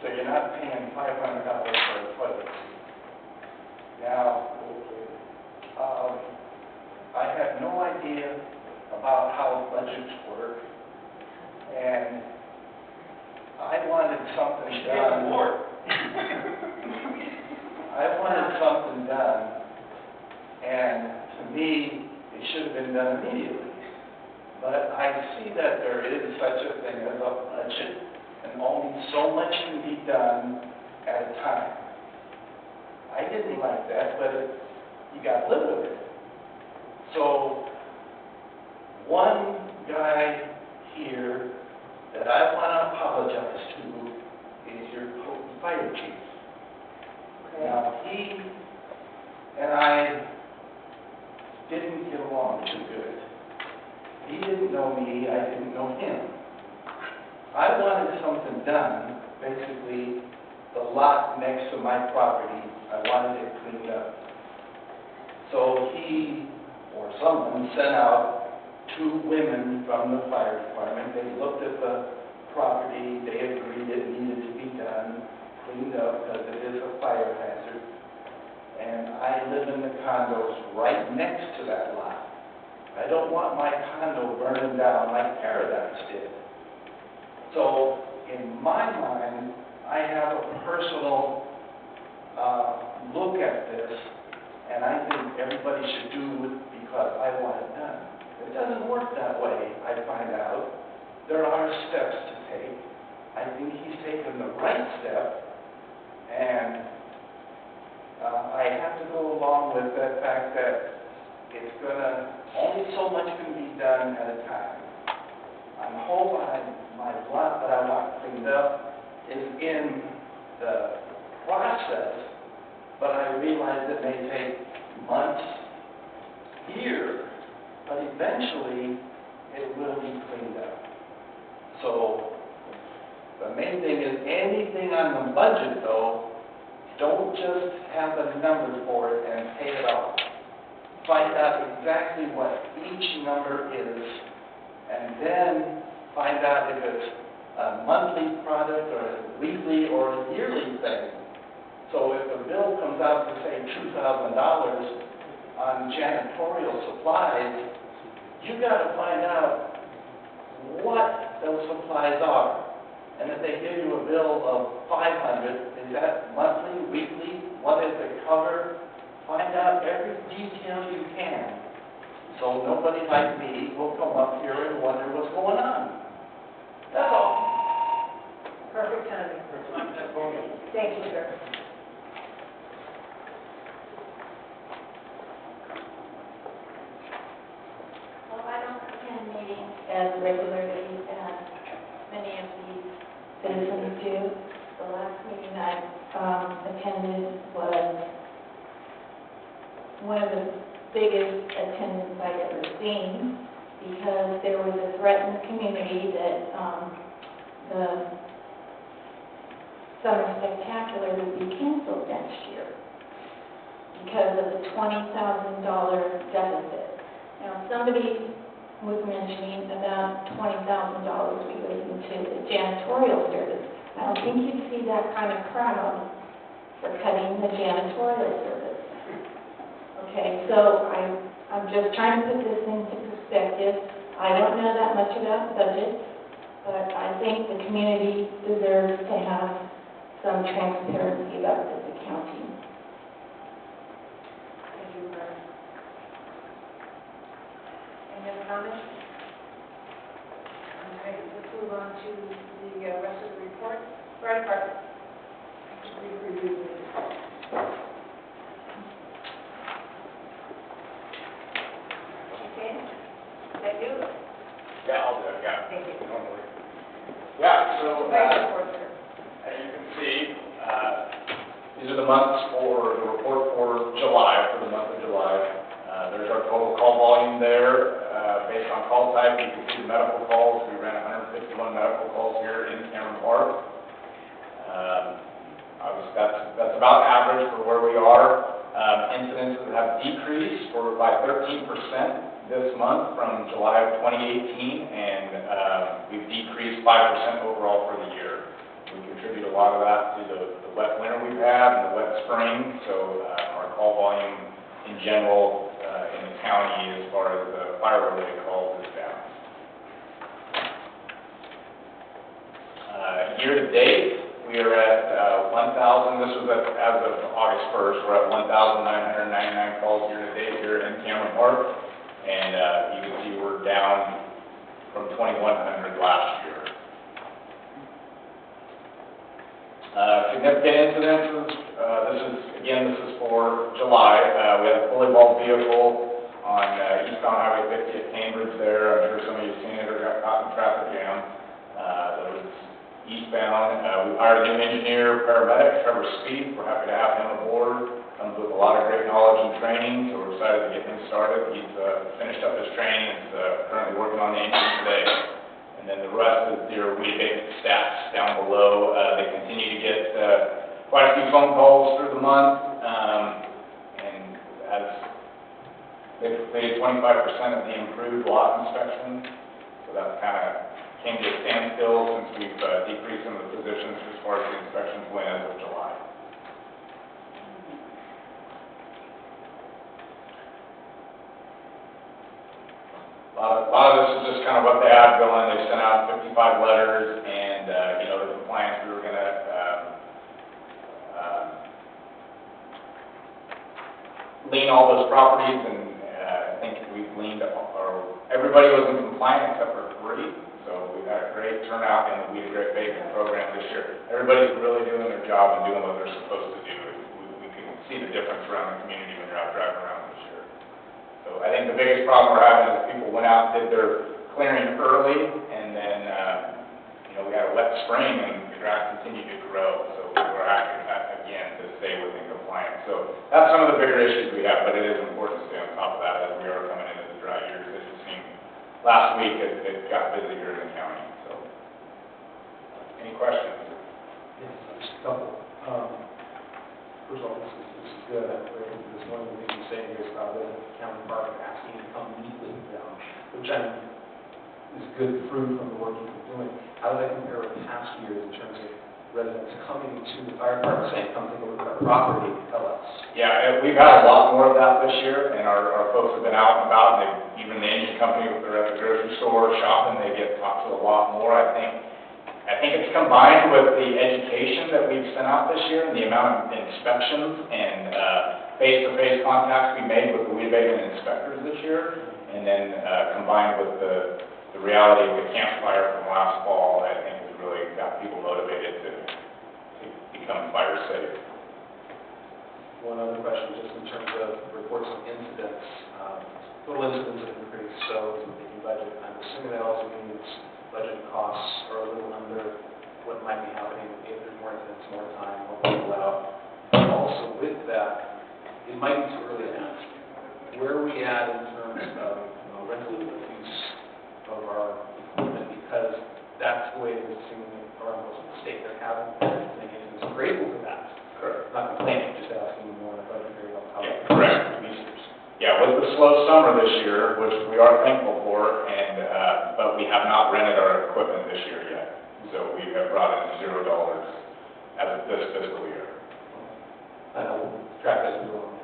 So you're not paying $500 for a toilet seat. Now, I have no idea about how budgets work, and I wanted something done. I wanted something done, and to me, it should have been done immediately. But I see that there is such a thing as a budget, and only so much can be done at a time. I didn't like that, but you got to live with it. So, one guy here that I want to apologize to is your fire chief. Now, he and I didn't get along too good. He didn't know me, I didn't know him. I wanted something done, basically, the lot next to my property, I wanted it cleaned up. So he, or someone, sent out 2 women from the fire department. They looked at the property, they agreed it needed to be done, cleaned up, because it is a fire hazard. And I live in the condos right next to that lot. I don't want my condo burning down like Paradise did. So, in my mind, I have a personal look at this, and I think everybody should do it because I want it done. It doesn't work that way, I find out. There are steps to take. I think he's taken the right step, and I have to go along with that fact that it's only so much can be done at a time. I'm hoping my lot that I want cleaned up is in the process, but I realize it may take months, years, but eventually it will be cleaned up. So the main thing is anything on the budget, though, don't just have a number for it and pay it off. Find out exactly what each number is, and then find out if it's a monthly product or a weekly or a yearly thing. So if the bill comes out to say $2,000 on janitorial supplies, you got to find out what those supplies are. And if they give you a bill of $500, is that monthly, weekly? What does it cover? Find out every detail you can, so nobody like me will come up here and wonder what's going on. That's all. Perfect timing. Thank you, sir. Well, I don't attend meetings as regularly as many of these citizens do. The last meeting I attended was one of the biggest attendance I've ever seen, because there was a threat in the community that the summer spectacular would be canceled next year because of the $20,000 deficit. Now, somebody was mentioning about $20,000 we put into the janitorial service. I don't think you'd see that kind of crowd for cutting the janitorial service. Okay, so I'm just trying to put this into perspective. I don't know that much about budgets, but I think the community deserves to have some transparency about this accounting. Thank you, Brian. Any other comments? Okay, let's move on to the rest of the report. Fire department. We've reviewed this. Okay, is that you? Yeah, I'll do it, yeah. Thank you. Normally. Yeah, so, Fire report, sir. as you can see, these are the months for the report for July, for the month of July. There's our total call volume there. Based on call type, you can see the medical calls. We ran 151 medical calls here in Cameron Park. Obviously, that's about average for where we are. Incidences have decreased by 13% this month from July of 2018, and we've decreased 5% overall for the year. We contribute a lot of that to the wet winter we've had and the wet spring, so our call volume in general in the county as far as the fire-related calls is down. Year-to-date, we are at 1,000, this was as of August 1st, we're at 1,999 calls year-to-date here in Cameron Park, and you can see we're down from 2,100 last year. Significant incidences, this is for July. We had a fully involved vehicle on eastbound Highway 50 at Cambridge there. I'm sure some of you have seen it or got caught in a traffic jam. That was eastbound. We hired a new engineer, paramedic, Trevor Speed. We're happy to have him aboard. Comes with a lot of great knowledge and training, so we're excited to get him started. He's finished up his training and is currently working on the engine today. And then the rest is your weed abatement stats down below. They continue to get quite a few phone calls through the month, and as they did 25% of the improved lot inspections, so that kind of came to a standstill since we've decreased some of the positions as far as the inspections went as of July. A lot of this is just kind of what they have going. They sent out 55 letters, and the compliance, we were going to lien all those properties, and I think we've liened, or everybody was in compliance except for 3. So we've had a great turnout in the weed abatement program this year. Everybody's really doing their job and doing what they're supposed to do. We can see the difference around the community when you're out driving around this year. So I think the biggest problem we're having is people went out and did their clearing early, and then, we had a wet spring, and the grass continued to grow. So we're asking that again to stay within compliance. So that's some of the bigger issues we have, but it is important to stay on top of that as we are coming into the dry years. It just seemed, last week it got busy here in the county. So, any questions? Yes, just a couple. First of all, this is good. This one of the things you're saying here is about the county park asking you to come meet with them, which is good fruit from the work you've been doing. How does that compare with past years in terms of residents coming to the fire department saying, come take a look at our property, tell us? Yeah, we've had a lot more of that this year, and our folks have been out and about, and even the engine company, if they're at the grocery store shopping, they get talked to a lot more. I think it's combined with the education that we've sent out this year and the amount of inspections and face-to-face contacts we made with the weed abatement inspectors this year, and then combined with the reality of the campfire from last fall, I think has really got people motivated to become fire safe. One other question, just in terms of reports of incidents. Total incidents have increased, so with the new budget, I'm assuming that also means budget costs are a little under what might be happening if there's more incidents, more time, more people out. Also with that, it might be too early to ask, where are we at in terms of rental use of our equipment, because that's the way it is seemingly around most of the state. They're having many incidents. We're grateful for that. Correct. Not complaining, just asking more on a budgetary level. Yeah, correct. Yeah, with the slow summer this year, which we are thankful for, and but we have not rented our equipment this year yet. So we have brought in $0 as of this fiscal year. I know we'll track that as we go along.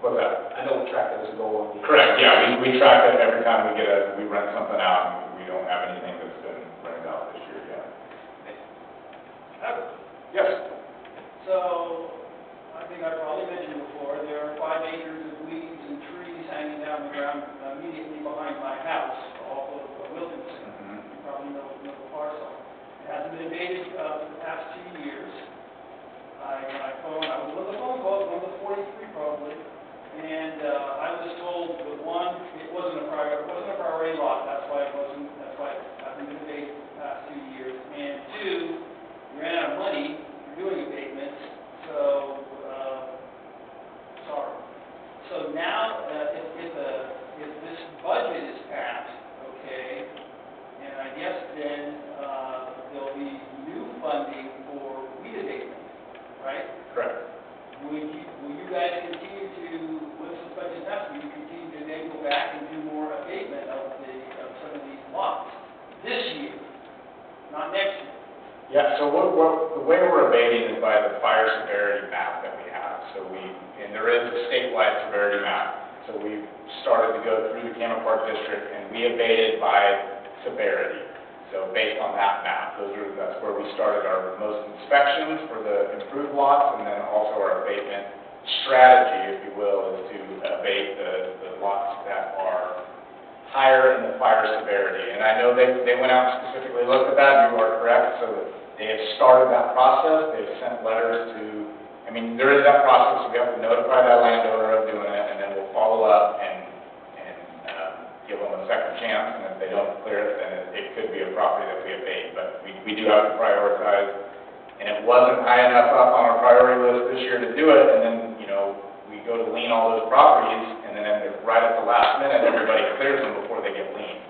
What's that? I know we'll track that as we go along. Correct, yeah, we track it every time we rent something out, and we don't have anything that's been rented out this year yet. Yes? So, I think I probably mentioned before, there are 5 acres of weeds and trees hanging down the ground immediately behind my house off of Wilkinson. You probably know the parcel. It hasn't been abated for the past 2 years. I was with a phone call, one of the 43 probably, and I was told that one, it wasn't a priority lot, that's why it hasn't been abated for the past 2 years. And two, we ran out of money for doing abatements, so, sorry. So now, if this budget is passed, okay, and I guess then there'll be new funding for weed abatement, right? Correct. Will you guys continue to, once this budget passed, will you continue to then go back and do more abatement of some of these lots this year, not next year? Yeah, so the way we're abating is by the fire severity map that we have. And there is a statewide severity map. So we started to go through the Cameron Park District and we abated by severity. So based on that map, that's where we started our most inspections for the improved lots, and then also our abatement strategy, if you will, is to abate the lots that are higher in the fire severity. And I know they went out and specifically looked at that, you are correct, so they have started that process. They've sent letters to, there is that process, so we have to notify that landowner of doing it, and then we'll follow up and give them a second chance, and if they don't clear it, then it could be a property that we abate. But we do have to prioritize, and it wasn't high enough up on our priority list this year to do it, and then, we go to lien all those properties, and then right at the last minute, everybody clears them before they get lien.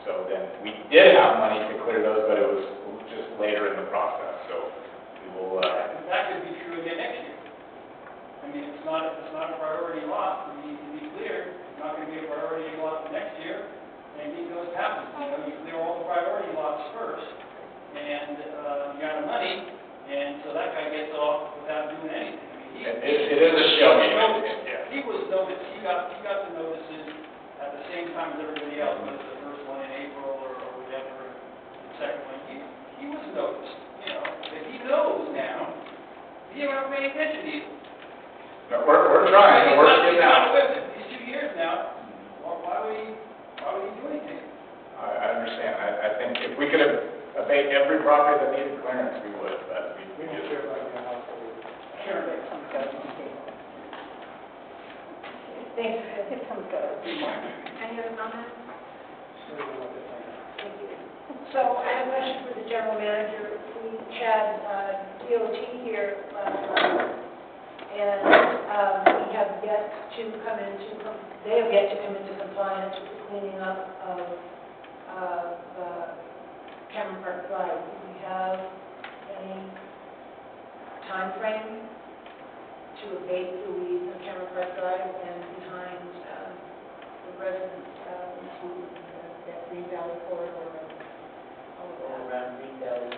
So then, we did have money to clear those, but it was just later in the process, so we will, That could be true again next year. It's not a priority lot to be cleared. It's not going to be a priority lot next year. And it goes happens. You clear all the priority lots first, and you got the money, and so that guy gets off without doing anything. it is a shell game. He was noticed. He got the notices at the same time as everybody else. Was the first one in April or whatever, the second one. He was noticed. But he knows now. He ain't not paying attention to you. No, we're trying, we're getting out. These 2 years now, why would he do anything? I understand. I think if we could abate every property that needed clearance, we would, but we just. Thanks. Any other comments? Thank you. So I have a question for the general manager. We had DOT here last month, and they have yet to come into compliance with the cleaning up of the Cameron Park Drive. Do we have any time frame to abate the weeds on Cameron Park Drive and behind the residents that Green Valley corridor? Around Green Valley.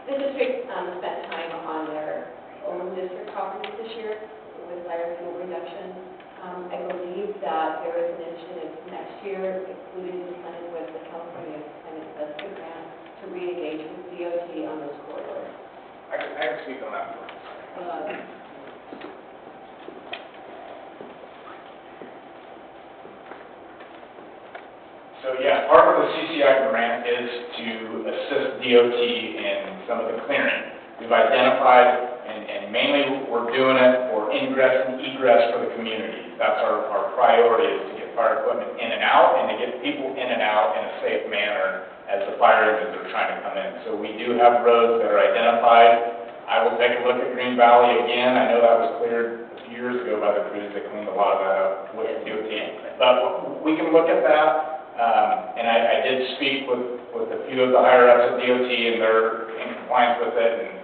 The district spent time on their own district properties this year with biofuel reduction. I believe that there is an initiative next year, including the plan with the California Climate Investment Grant, to re-engage with DOT on those corridors. I can speak on that. So yeah, part of the CCI grant is to assist DOT in some of the clearing. We've identified, and mainly we're doing it for ingress and egress for the community. That's our priority, is to get fire equipment in and out, and to get people in and out in a safe manner as the fire engines are trying to come in. So we do have roads that are identified. I will take a look at Green Valley again. I know that was cleared a few years ago by the crews. They cleaned a lot of that up with DOT. But we can look at that. And I did speak with a few of the higher ups at DOT, and they're in compliance with it, and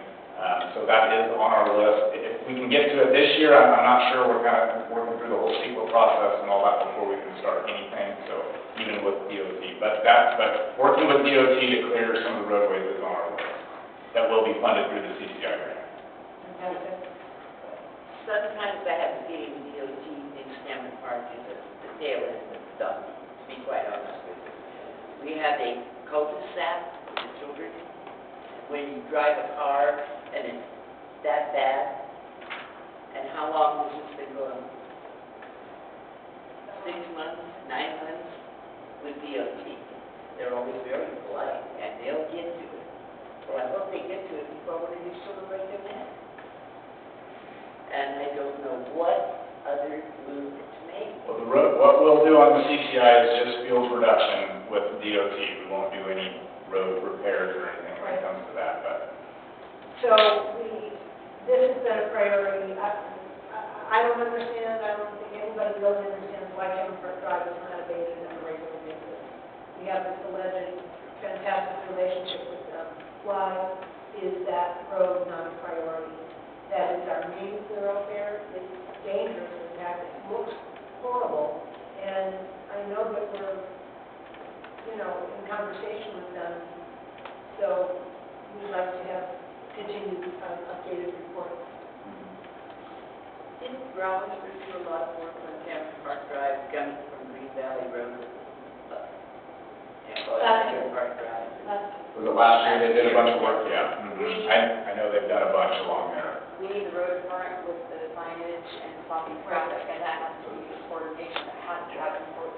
so that is on our list. If we can get to it this year, I'm not sure. We're kind of working through the whole CEQA process and all that before we can start anything, so even with DOT. But working with DOT to clear some of the roadways is on our list. That will be funded through the CCI grant. Sometimes I have to get in DOT in Cameron Park is the tail end of stuff, to be quite honest with you. We have a cul-de-sac for the children. When you drive a car and it's that bad, and how long has this been going? 6 months, 9 months with DOT. They're always very polite, and they'll get to it. Well, I hope they get to it before one of these children break their neck. And I don't know what other move to make. Well, the road, what we'll do on the CCI is just field reduction with DOT. We won't do any road repairs or anything when it comes to that, but. So this has been a priority. I don't understand, I don't think anybody really understands why Kevin Park Drive is not abated on a regular basis. We have this alleged fantastic relationship with them. Why is that road not a priority? That is our main thoroughfare. It's dangerous, in fact, it looks horrible. And I know that we're, in conversation with them. So we'd like to have continued updated reports. Didn't Rollinsford do a lot of work on Cameron Park Drive coming from Green Valley Road? Last year. Park Drive. Was it last year they did a bunch of work? Yeah. I know they've done a bunch along there. We need the road department with the signage and blocking traffic, and that has to be the coordination that has to happen for.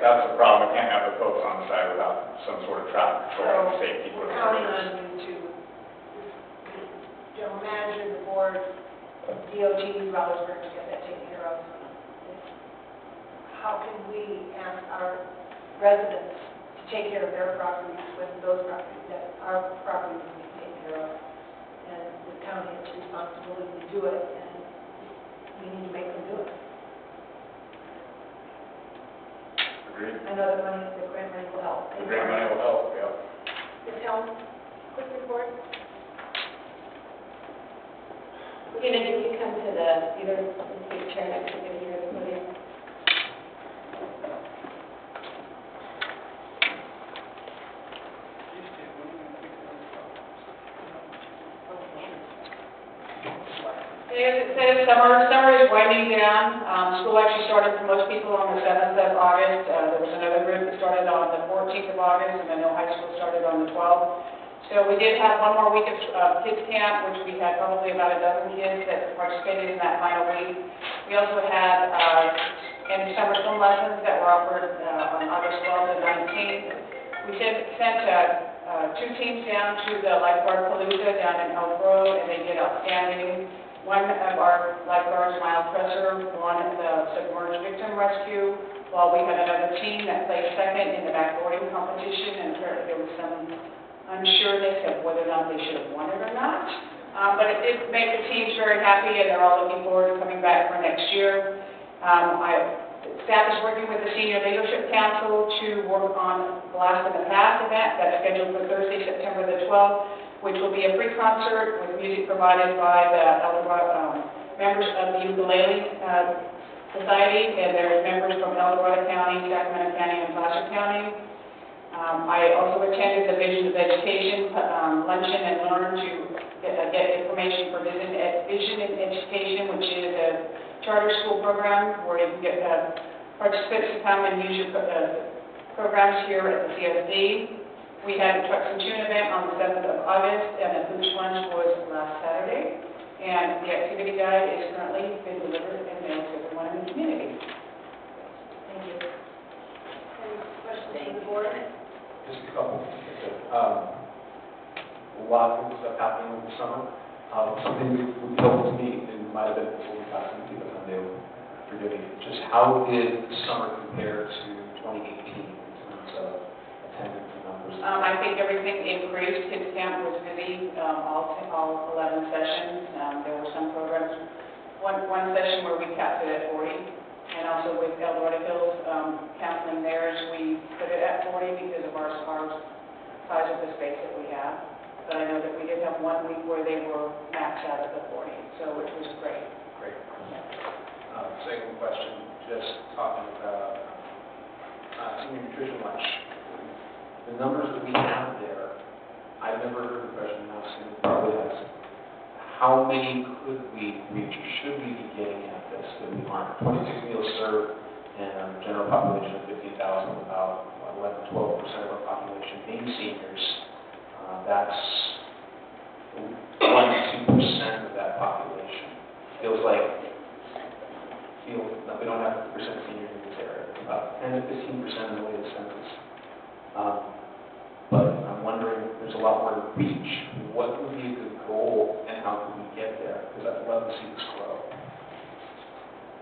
That's the problem. We can't have the folks on the side without some sort of traffic control and safety. We're counting on you to, general manager, the board, DOT, Rollinsford, to get that taken care of. How can we ask our residents to take care of their properties when those properties, that our properties need to be taken care of? And the county has responsibility to do it, and we need to make them do it. Agreed. I know the grant money will help. The grant money will help, yeah. Ms. Helm, quick report. Tina, did you come to either the chair next to you or the podium? As it says, summer is winding down. School actually started for most people on the 7th of August. There was another group that started on the 14th of August, and I know high school started on the 12th. So we did have one more week of kids camp, which we had probably about a dozen kids that participated in that final week. We also had any summer swim lessons that were offered on August 12th and 19th. We sent 2 teams down to the lifeguard palooza down in Elk Grove, and they did outstanding. One of our lifeguards, Miles Presser, won the submerged victim rescue, while we had another team that placed second in the backboarding competition, and apparently there was some unsureness of whether or not they should have won it or not. But it did make the teams very happy, and they're all looking forward to coming back for next year. Staff is working with the Senior Leadership Council to work on Blast in the Past event that's scheduled for Thursday, September the 12th, which will be a free concert with music provided by the members of the Ukulele Society, and there's members from El Dorado County, Sacramento County, and Placer County. I also attended the Vision of Education luncheon and learned to get information for Vision in Education, which is a charter school program where you can get participants to come and use your programs here at the CSD. We had a Trucks and Tune event on the 7th of August, and the Booch Lunch was last Saturday. And the activity guide is currently been delivered and mailed to everyone in the community. Thank you. Any questions from the board? Just a couple. A lot of good stuff happening over the summer. Something we told to me, it might have been before we got to the Sunday, forgive me, just how did the summer compare to 2018 in terms of attendance and numbers? I think everything increased. Kids Camp was busy, all 11 sessions. There were some programs, one session where we capped it at 40, and also with El Dorado Hills counseling theirs, we put it at 40 because of our size of the space that we have. But I know that we did have 1 week where they were maxed out at the 40, so which was great. Great. Second question, just talking about senior nutrition lunch. The numbers that we have there, I've never heard the question asked, and it probably has. How many could we reach, or should we be getting at this that we aren't? 26 meals served and a general population of 15,000, about 11, 12% of our population being seniors. That's 1 to 2% of that population. Feels like we don't have 50% seniors in this area. 10 to 15% in the way of census. But I'm wondering, there's a lot more to reach. What would be a good goal and how can we get there? Because I'd love to see this grow.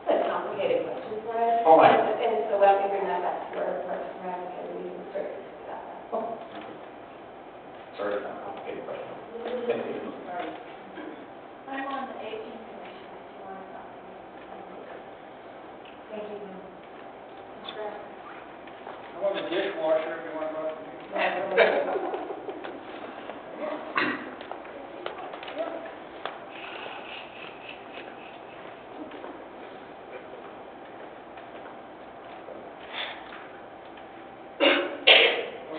That's a complicated question, Brad. Oh, I- And so why don't we bring that back to our Parks and Rec and we can start to discuss that. Oh, sorry, not a complicated question. Thank you. I'm on the aging commission, if you want to talk to me. Thank you. I'm on the dishwasher if you want to talk to me.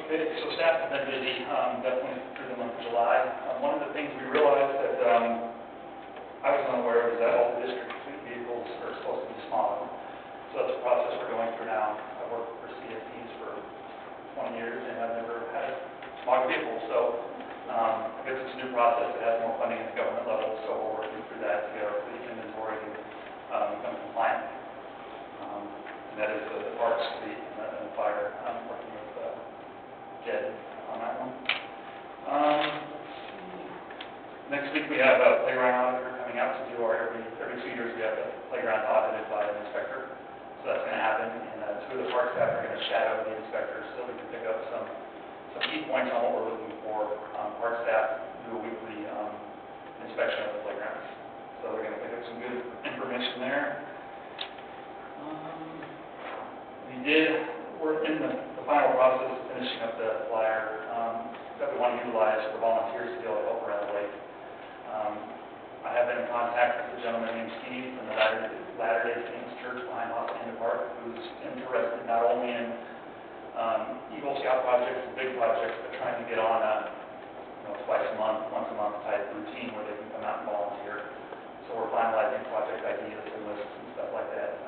Okay, so staff has been busy, definitely through the month of July. One of the things we realized that I was unaware of is that all the district fleet vehicles are supposed to be smog. So that's a process we're going through now. I've worked for CFPs for 20 years and I've never had a smog vehicle. So I guess it's a new process that has more funding at the government level, so we're working through that to get our fleet inventory and become compliant. And that is the parks fleet and the fire. I'm working with Jed on that one. Next week we have a playground auditor coming out to do our, every 2 years we have the playground audited by an inspector. So that's going to happen, and 2 of the park staff are going to shadow the inspectors so we can pick up some key points on what we're looking for. Park staff do a weekly inspection of the playgrounds. So they're going to pick up some good information there. We're in the final process of finishing up the flyer that we want to utilize for volunteers to be able to help around the lake. I have been in contact with a gentleman named Steve from the Latter-day Saints Church behind Hacienda Park, who's interested not only in Eagle Scout projects and big projects, but trying to get on a twice a month, once a month type routine where they can come out and volunteer. So we're finalizing project ideas and lists and stuff like that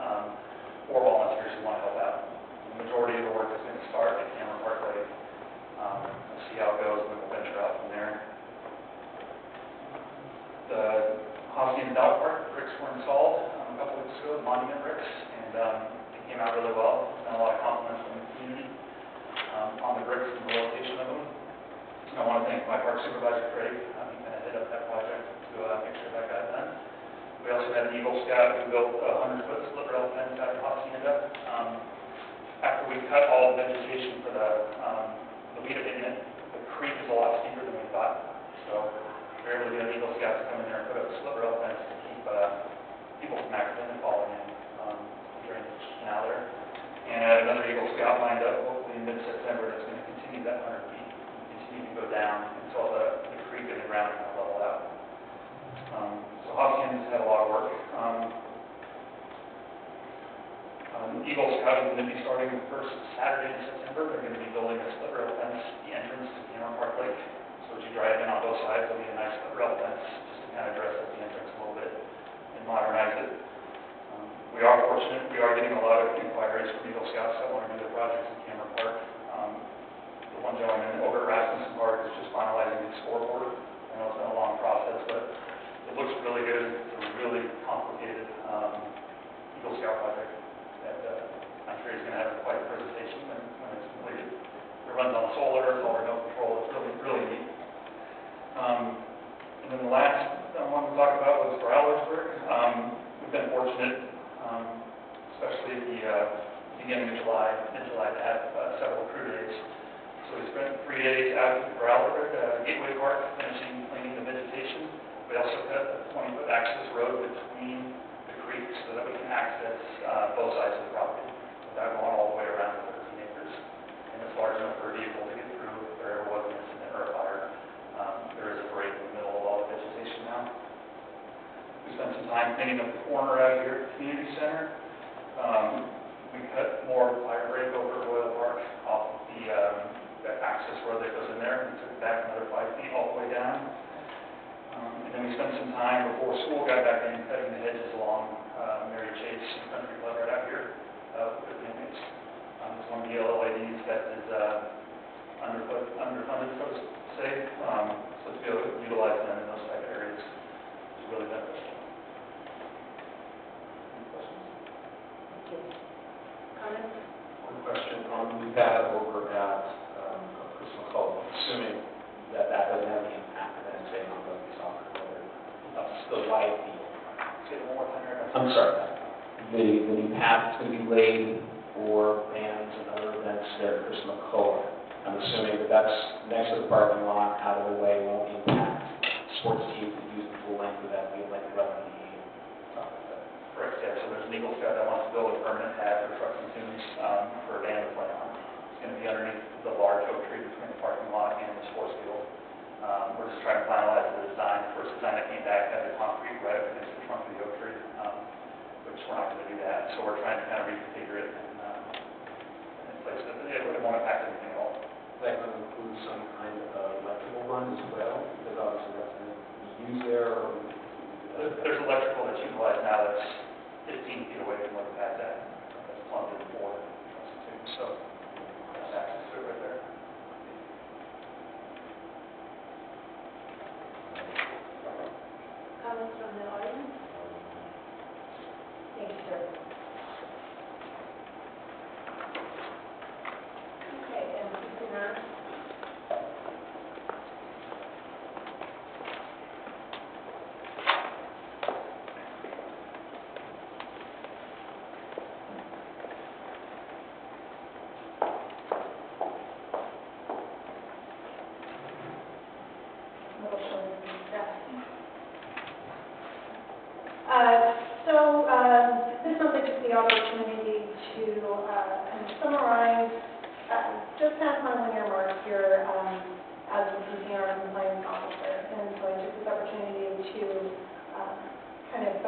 for volunteers who want to help out. The majority of the work is going to start at Cameron Park Lake. We'll see how it goes, and we'll venture out from there. The Hacienda Dog Park bricks were installed a couple weeks ago, the monument bricks, and they came out really well. There's been a lot of compliments from the community on the bricks and the location of them. And I want to thank my park supervisor, Craig. He kind of headed up that project to make sure that got done. We also had an Eagle Scout who built a 100-foot split rail fence out of Hacienda. After we cut all the vegetation for the weed abatement, the creek is a lot steeper than we thought. So we were able to get an Eagle Scout to come in there and put up a split rail fence to keep people from accidentally falling in the drainage canal there. And I have another Eagle Scout lined up, hopefully in mid-September, that's going to continue that 100 feet and continue to go down until the creek and the ground kind of level out. So Hacienda's had a lot of work. Eagle Scout is going to be starting the first Saturday in September. They're going to be building a split rail fence at the entrance to Cameron Park Lake. So as you drive in on both sides, there'll be a nice split rail fence just to kind of dress up the entrance a little bit and modernize it. We are fortunate. We are getting a lot of inquiries from Eagle Scouts that want to do their projects in Cameron Park. The one gentleman over at Rasmussen Park is just finalizing his scoreboard. I know it's been a long process, but it looks really good. It's a really complicated Eagle Scout project that I'm sure he's going to have quite a presentation when it's completed. It runs on solar, it's all remote control. It's really, really neat. And then the last one we talked about was for Aldersburg. We've been fortunate, especially at the beginning of July, mid-July, to have several crew days. So we spent 3 days out at Aldersburg, Gateway Park, finishing cleaning the vegetation. We also cut a 20-foot access road between the creeks so that we can access both sides of the property without going all the way around the 13 acres. And it's large enough for a vehicle to get through if there ever was an incident or a fire. There is a break in the middle of all the vegetation now. We spent some time cleaning up the corner out here at the community center. We cut more fire break over at Royal Park off the access road that goes in there. We took it back another 5 feet all the way down. And then we spent some time before school got back in cutting the hedges along Mary Chase Country Club right out here with the inmates. It's one of the LEDs that is underfunded, so to say. So to be able to utilize them in those type of areas is really beneficial. Any questions? Comments? question on the pad over at Chris McCullough, assuming that that doesn't have any impact then, say, on rugby soccer, whether it's the live field. Say it one more time, Eric. I'm sorry. The new path that's going to be laid for bands and other events there at Chris McCullough. I'm assuming that that's next to the parking lot, out of the way, won't impact sports teams that use the full length of that field, like rugby and stuff like that. Correct, yeah, so there's an Eagle Scout that wants to build a permanent pad for trucks and tunes for a band to play on. It's going to be underneath the large oak tree between the parking lot and the sports field. We're just trying to finalize the design. The first design that came back had the concrete right up against the trunk of the oak tree, which we're not going to do that. So we're trying to kind of reconfigure it and place it. It won't impact anything at all. That could include some kind of electrical run as well, because obviously that's going to be used there, or... There's electrical that's utilized now that's 15 feet away from where the pad's at. That's plumbed in for trucks and tunes, so that's access to it right there. Comments from the audience? Thank you, sir. Okay, and Christina? This month I took the opportunity to kind of summarize, just past my 1-year mark here as the CCNR compliance officer. And so I took this opportunity to kind of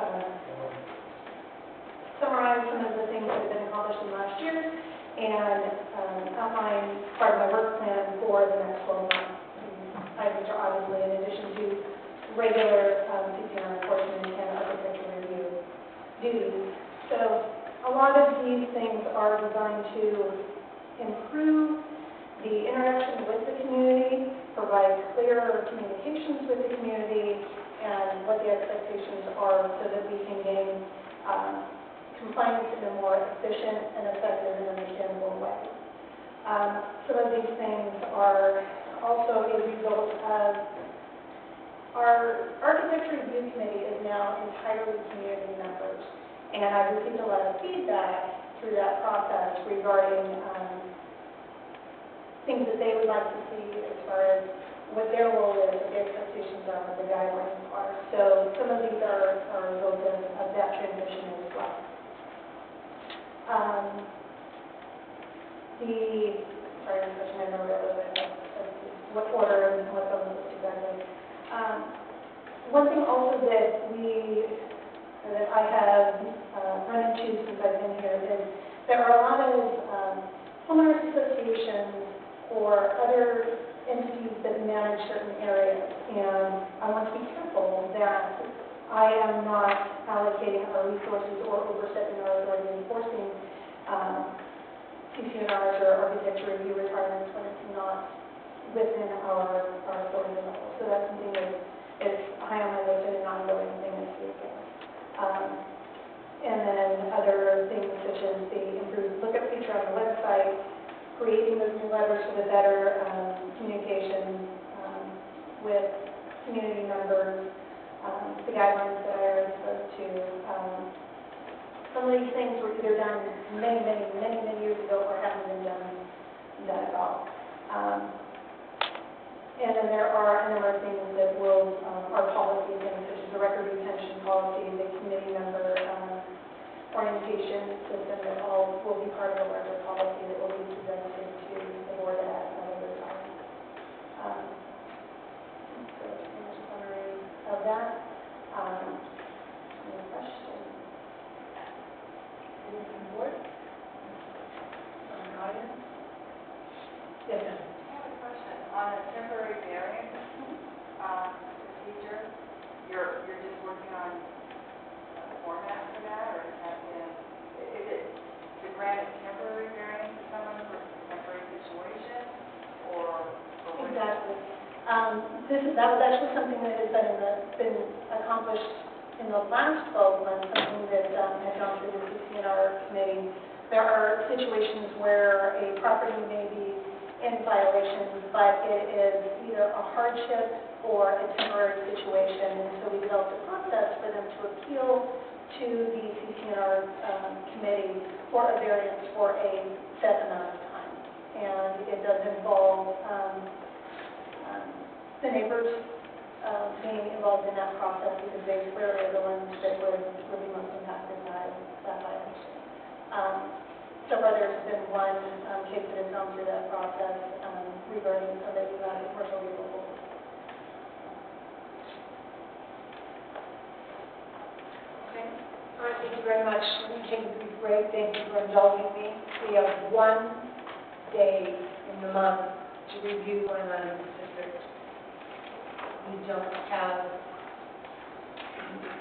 summarize some of the things that have been accomplished in the last year and outline part of my work plan for the next 12 months. Items are obviously in addition to regular CCNR enforcement and architecture review duties. So a lot of these things are designed to improve the interaction with the community, provide clearer communications with the community, and what the expectations are so that we can gain compliance in a more efficient and effective and understandable way. Some of these things are also a result of our architecture review committee is now entirely community members. And I've received a lot of feedback through that process regarding things that they would like to see as far as what their role is, what the expectations are, what the guidelines are. So some of these are a result of that transition as well. Sorry, I'm touching my memory a little bit of what order and what those look exactly. One thing also that I have run into since I've been here is there are a lot of homeowners associations or other entities that manage certain areas, and I want to be careful that I am not allocating our resources or overstepping our authority enforcing CCNRs or architecture review requirements when it's not within our authority level. So that's something that is high on my list and an ongoing thing this week. And then other things such as the improved lookup feature on the website, creating those new letters for the better communication with community members, the guidelines that I already spoke to. Some of these things were either done many years ago or haven't been done at all. And then there are a number of things that will, are policy things such as the record retention policy, the committee member orientation system that all will be part of the record policy that will be presented to the board at another time. So here's a summary of that. Any questions? Anything from the board? From the audience? Yes, ma'am. I have a question on a temporary variance procedure. You're just working on a format for that, or has that been, is it to grant a temporary variance to someone for a temporary situation, or what? Exactly. That was actually something that has been accomplished in the last 12 months, something that had gone through the CCNR committee There are situations where a property may be in violation, but it is either a hardship or a temporary situation. And so we developed a process for them to appeal to the CCNR committee for a variance for a set amount of time. And it does involve the neighbors being involved in that process because they clearly are the ones that would be most impacted by that violation. So far, there's been one case that has gone through that process regarding somebody who had a commercial vehicle. Okay. All right, thank you very much. We're going to take a brief break. Thank you for indulging me. We have 1 day in the month to review going on in the district. We don't have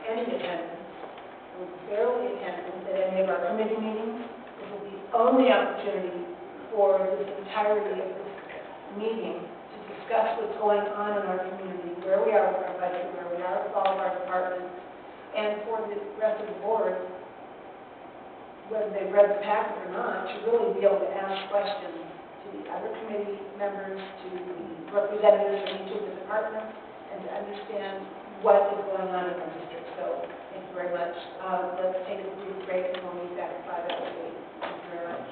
any attendance, or barely attendance at any of our committee meetings. This will be the only opportunity for this entirety of this meeting to discuss what's going on in our community, where we are with our budget, where we are with all of our departments, and for the rest of the board, whether they've read the packet or not, to really be able to ask questions to the other committee members, to the representatives from each of the departments, and to understand what is going on in our district. So, thank you very much. Let's take a brief break and we'll meet back at 5 after 8. Thank you very much.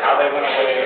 How they went away.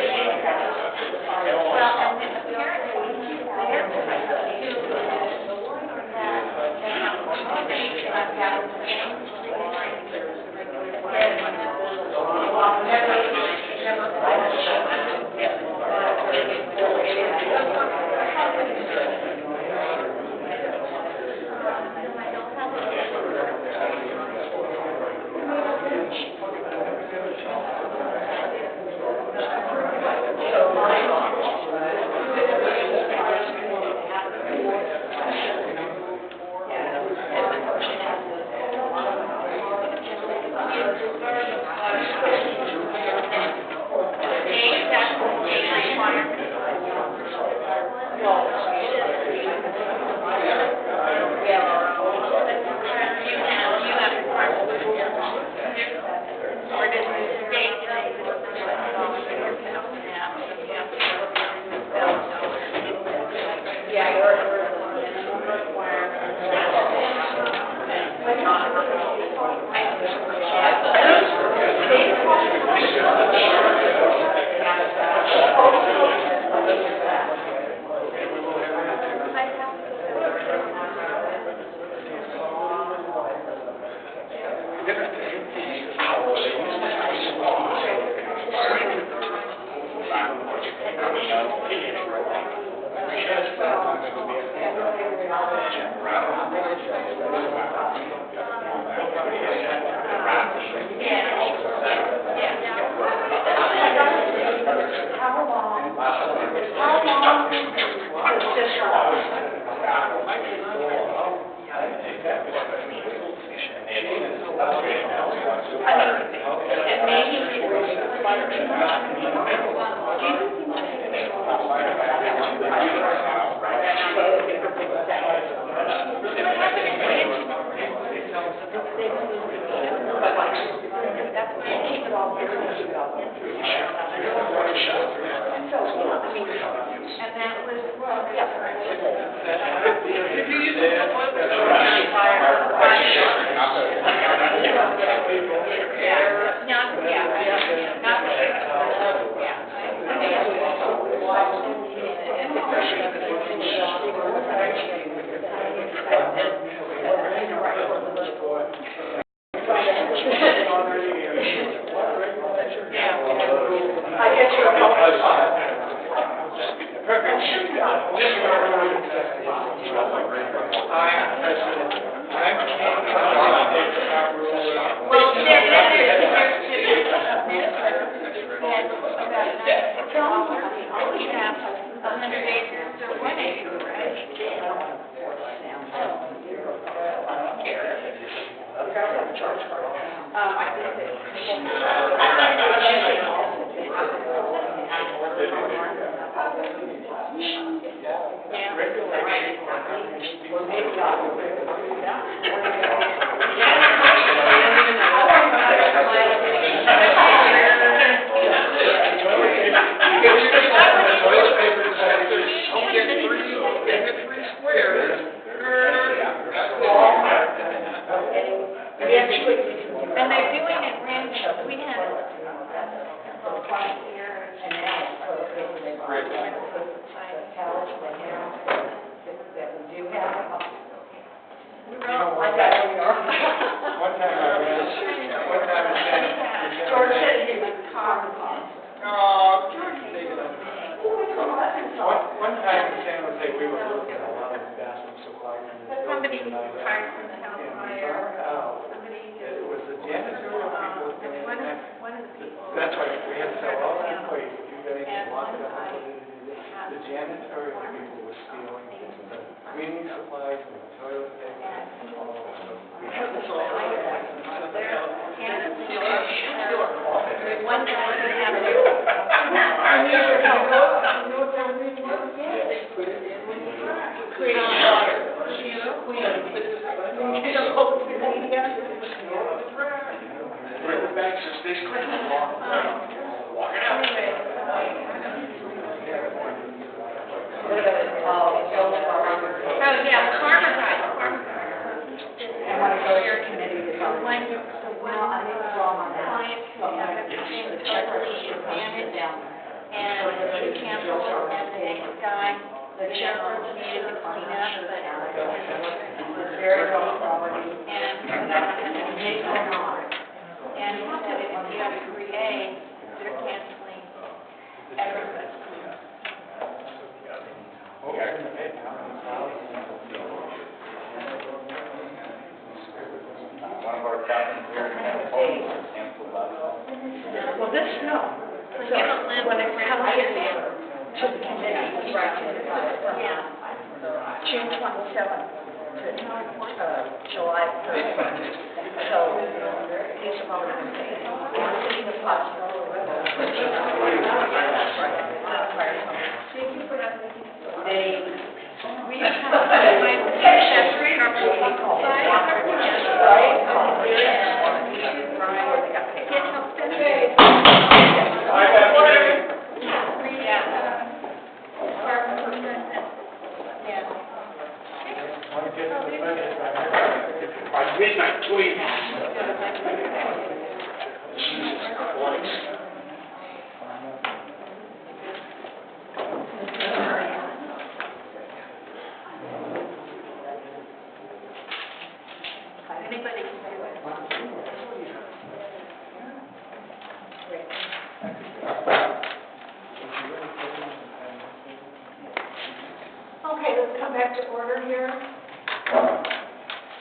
Okay, let's back to order here.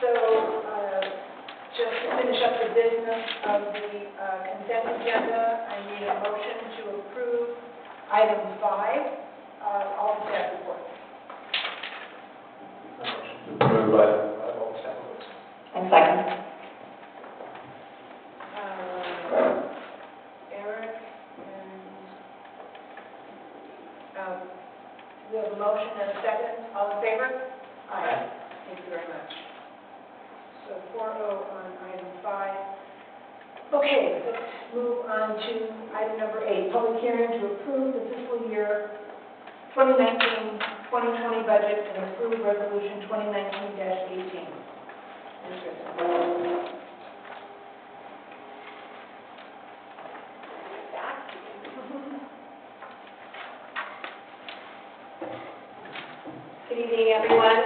So, just to finish up the business of the consent agenda, I need a motion to approve item 5, all staff reports. Moved by all the staff members. And second. Eric and, we have a motion and a second. All in favor? Aye. Thank you very much. So 4-0 on item 5. Okay, let's move on to item number 8, public hearing to approve the fiscal year 2019-2020 budget and approve resolution 2019-18. Good evening, everyone.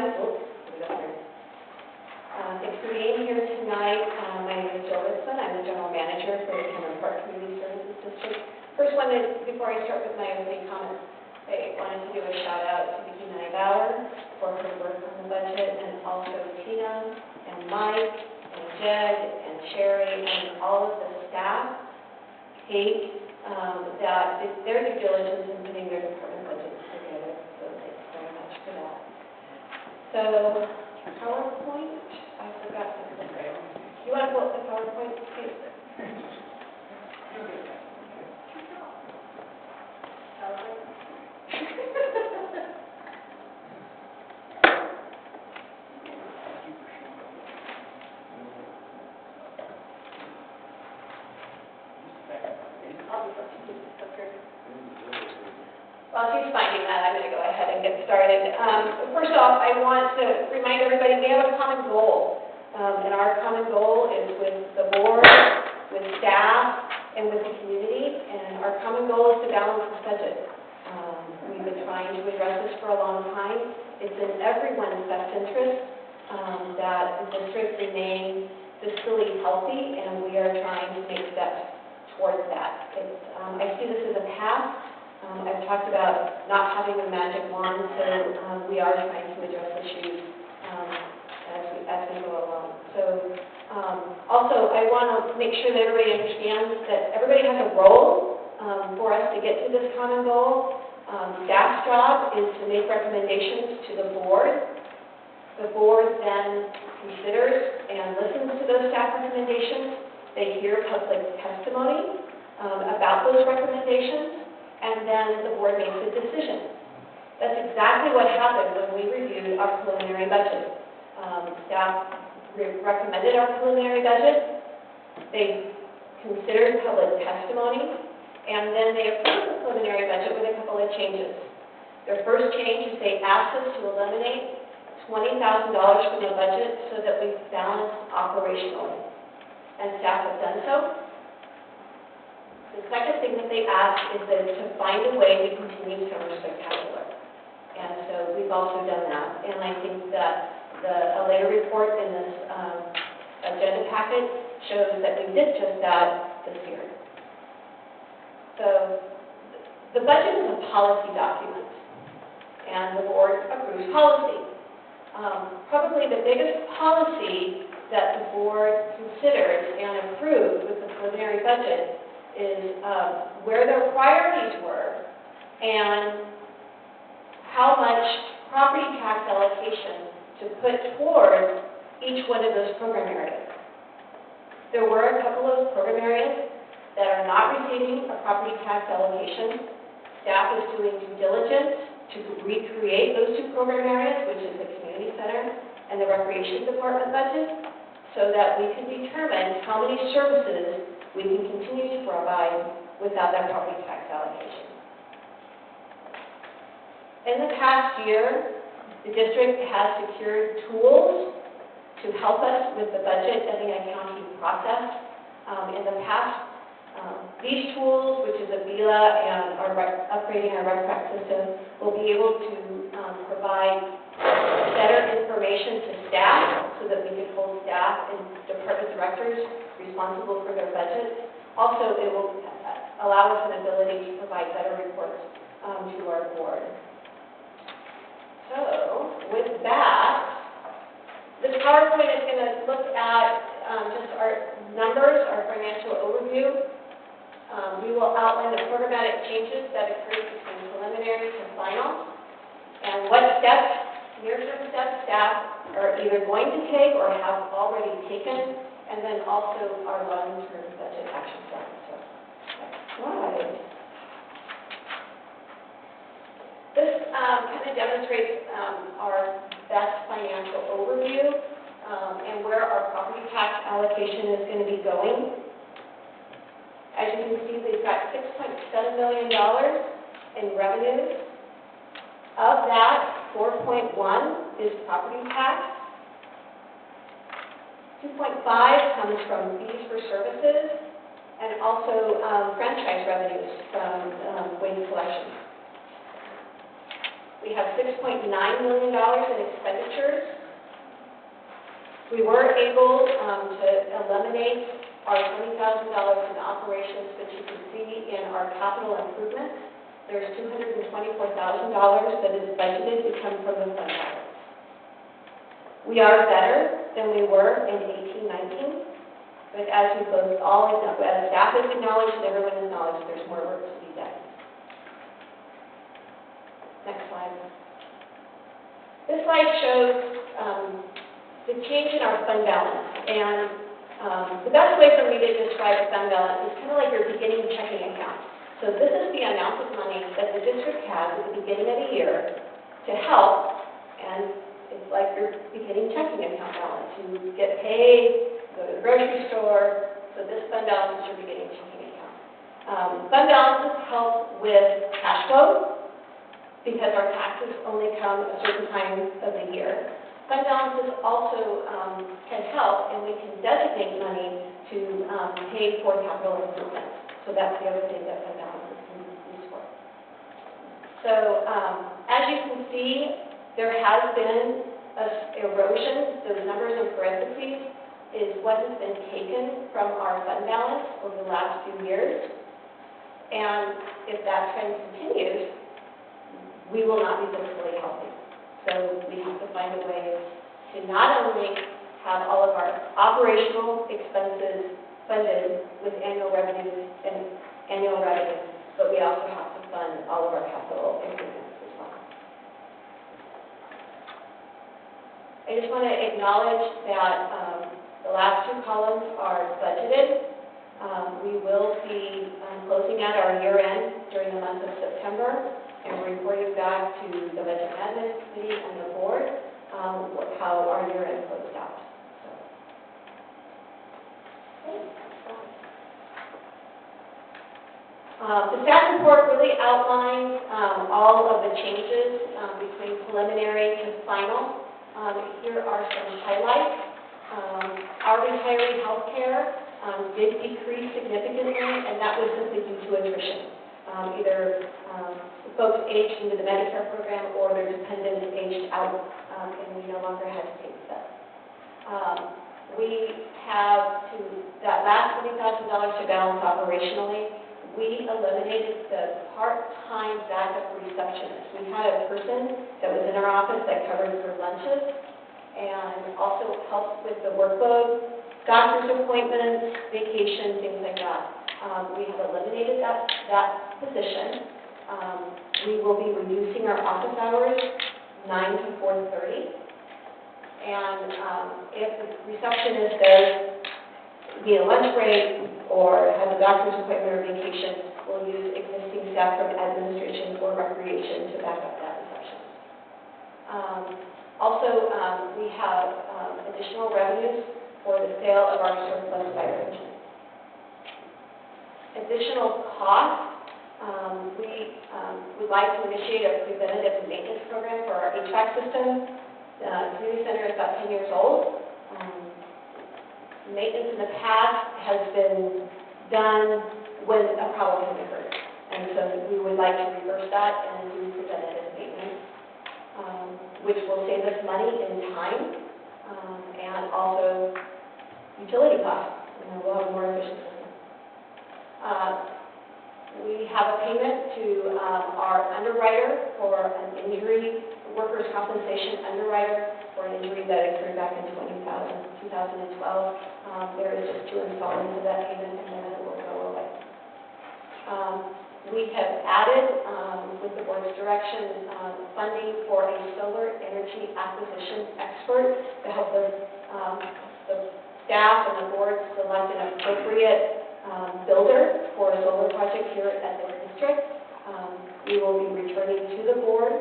Thanks for being here tonight. My name is Jill Ritzman. I'm the General Manager for the Cameron Park Community Services District. First one is, before I start with my opening comments, I wanted to do a shout out to Vicki Nybauer for her work on the budget, and also Tina and Mike and Jed and Sherry and all of the staff, Kate, that their due diligence in putting their department budgets together. So thanks very much for that. So, PowerPoint, I forgot to put there. You want to pull up the PowerPoint, please? While she's finding that, I'm going to go ahead and get started. First off, I want to remind everybody we have a common goal. And our common goal is with the board, with staff, and with the community. And our common goal is to balance the budget. We've been trying to address this for a long time. It's in everyone's best interest that the district remain fiscally healthy, and we are trying to make steps towards that. I see this as a path. I've talked about not having a magic wand, so we are trying to address issues as we go along. So also, I want to make sure that everybody understands that everybody has a role for us to get to this common goal. Staff's job is to make recommendations to the board. The board then considers and listens to those staff recommendations. They hear public testimony about those recommendations, and then the board makes a decision. That's exactly what happened when we reviewed our preliminary budget. Staff recommended our preliminary budget. They considered public testimony, and then they approved the preliminary budget with a couple of changes. Their first change is they asked us to eliminate $20,000 from the budget so that we balance operationally, and staff have done so. The second thing that they asked is that to find a way to continue Summer Spectacular. And so we've also done that. And I think that a later report in this agenda packet shows that we did just that this year. So the budget is a policy document, and the board approves policy. Probably the biggest policy that the board considered and approved with the preliminary budget is where their priorities were and how much property tax allocation to put toward each one of those program areas. There were a couple of program areas that are not receiving a property tax allocation. Staff is doing due diligence to recreate those two program areas, which is the community center and the recreation department budget, so that we can determine how many services we can continue to provide without that property tax allocation. In the past year, the district has secured tools to help us with the budget and the accounting process. In the past, these tools, which is Avila and upgrading our RecPac system, will be able to provide better information to staff so that we can hold staff and department directors responsible for their budgets. Also, it will allow us an ability to provide better reports to our board. So, with that, this PowerPoint is going to look at just our numbers, our financial overview. We will outline the programmatic changes that occurred between preliminary to final, and what steps, near-term steps, staff are either going to take or have already taken, and then also our long-term budget action plan. So, next slide. This kind of demonstrates our best financial overview and where our property tax allocation is going to be going. As you can see, we've got $6.7 million in revenues. Of that, 4.1 is property tax. 2.5 comes from fees for services, and also franchise revenues from waste collection. We have $6.9 million in expenditures. We were able to eliminate our $20,000 in operations, which you can see in our capital improvements. There's $224,000 that is budgeted to come from the fund balance. We are better than we were in 18-19, but as we both all acknowledge, as staff has acknowledged and everyone has acknowledged, there's more work to be done. Next slide. This slide shows the change in our fund balance, and the best way for me to describe a fund balance is kind of like your beginning checking account. So this is the amount of money that the district has at the beginning of the year to help, and it's like your beginning checking account balance. You get paid, go to the grocery store, so this fund balance is your beginning checking account. Fund balances help with cash flow because our taxes only come a certain time of the year. Fund balances also can help, and we can designate money to pay for capital improvements. So that's the other thing that fund balances can be used for. So as you can see, there has been erosion. Those numbers in parentheses is what has been taken from our fund balance over the last few years. And if that trend continues, we will not be fiscally healthy. So we have to find a way to not only have all of our operational expenses funded with annual revenues, but we also have to fund all of our capital improvements as well. I just want to acknowledge that the last two columns are budgeted. We will be closing out our year end during the month of September and reporting back to the Budget Management Committee and the board how our year end closed out. The staff report really outlines all of the changes between preliminary to final. Here are some highlights. Our retiree health care did decrease significantly, and that was simply due to attrition. Either folks aged into the Medicare program or their dependents aged out, and we no longer had to take them. We have that last $20,000 to balance operationally. We eliminated the part-time backup receptionist. We had a person that was in our office that covered for lunches and also helped with the workload, doctor's appointments, vacation, things like that. We have eliminated that position. We will be reducing our office hours 9 to 4:30. And if the receptionist does need a lunch break or has a doctor's appointment or vacation, we'll use existing staff from administration or recreation to back up that reception. Also, we have additional revenues for the sale of our surplus fire engine. Additional costs, we would like to initiate a preventative maintenance program for our HVAC system. The community center is about 10 years old. Maintenance in the past has been done when a problem has occurred. And so we would like to reverse that and do preventative maintenance, which will save us money in time and also utility costs. We'll have a more efficient system. We have a payment to our underwriter for an injury workers' compensation underwriter for an injury that occurred back in 2012. There is just 2 installments of that payment, and then it will go away. We have added, with the board's direction, funding for a solar energy acquisition expert to help the staff and the board select an appropriate builder for a solar project here at the district. We will be returning to the board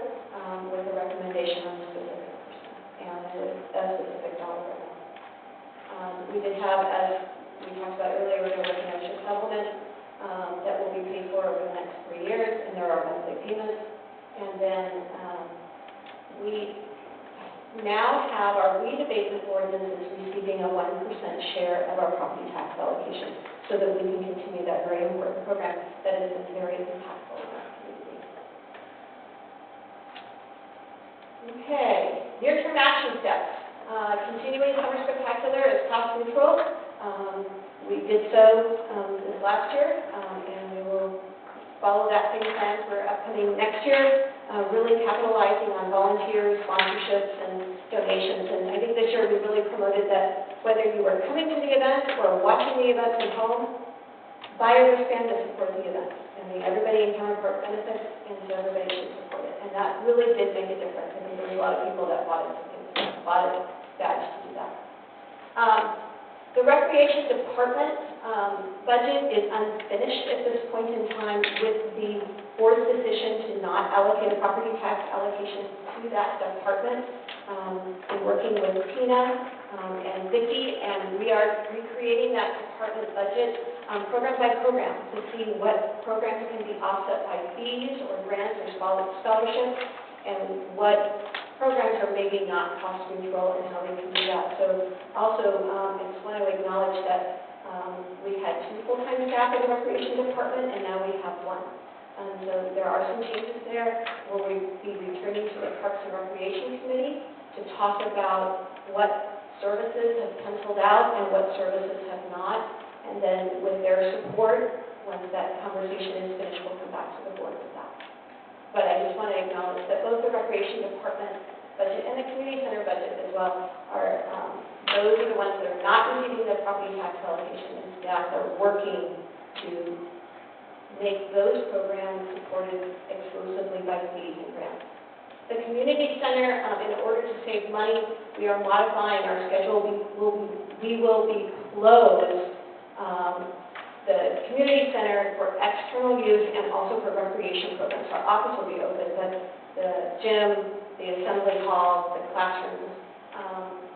with a recommendation on a specific person and a specific dollar amount. We did have, as we talked about earlier, a residential settlement that will be paid for over the next 3 years, and there are monthly payments. And then we now have our weed abatement ordinances receiving a 1% share of our property tax allocation so that we can continue that very important program that has been very impactful in our community. Okay, near-term action steps. Continuing Summer Spectacular is cost neutral. We did so this last year, and we will follow that same plan for upcoming next year, really capitalizing on volunteers, sponsorships, and donations. And I think this year we really promoted that whether you were coming to the event or watching the event from home, buy a wristband to support the event. I mean, everybody in Cameron Park benefits, and so everybody should support it. And that really did make a difference. I think there was a lot of people that bought a badge to do that. The Recreation Department budget is unfinished at this point in time with the board's decision to not allocate a property tax allocation to that department. I'm working with Tina and Vicki, and we are recreating that department budget program by program to see what programs can be offset by fees or grants or scholarships, and what programs are maybe not cost neutral and how they can do that. So also, I just want to acknowledge that we had 2 full-time staff in the Recreation Department, and now we have 1. And so there are some changes there. We'll be returning to the Parks and Recreation Committee to talk about what services have penciled out and what services have not. And then with their support, once that conversation is finished, we'll come back to the board with that. But I just want to acknowledge that both the Recreation Department budget and the Community Center budget as well are, those are the ones that are not receiving the property tax allocation, and staff are working to make those programs supported exclusively by fees and grants. The Community Center, in order to save money, we are modifying our schedule. We will be closed the Community Center for external use and also for recreation programs. Our office will be open, but the gym, the assembly hall, the classrooms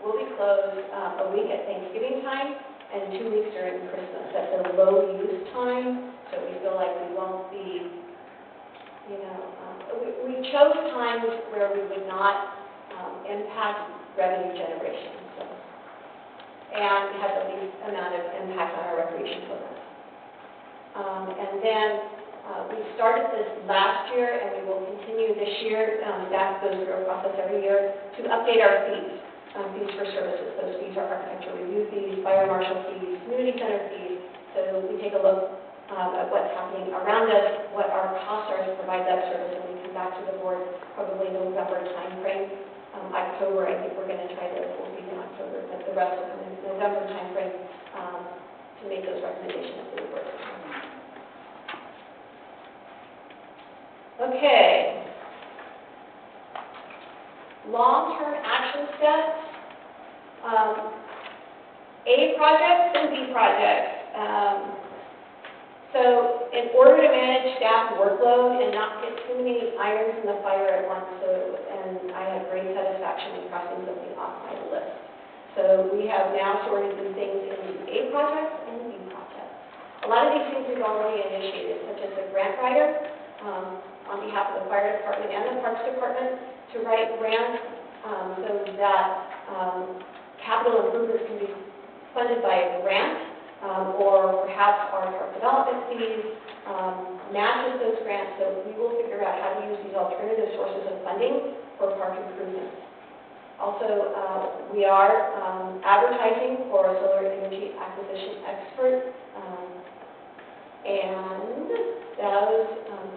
will be closed a week at Thanksgiving time and 2 weeks during Christmas. That's a low use time, so we feel like we won't be, we chose times where we would not impact revenue generation, and have the least amount of impact on our recreation programs. And then we started this last year, and we will continue this year. That goes through a process every year to update our fees, fees for services. Those fees are architecture review fees, fire marshal fees, community center fees. So we take a look at what's happening around us, what our costs are to provide that service, and we come back to the board probably November timeframe. October, I think we're going to try the full fees in October, but the rest will come in November timeframe to make those recommendations to the board. Okay. Long-term action steps. A projects and B projects. So in order to manage staff workload and not get too many irons in the fire at once, and I have great satisfaction in crossing something off my list. So we have now sorted these things into A projects and B projects. A lot of these things we've already initiated, such as the grant writer, on behalf of the fire department and the parks department, to write grants so that capital improvements can be funded by a grant, or perhaps our park development fees matches those grants. So we will figure out how to use these alternative sources of funding for park improvements. Also, we are advertising for a solar energy acquisition expert, and those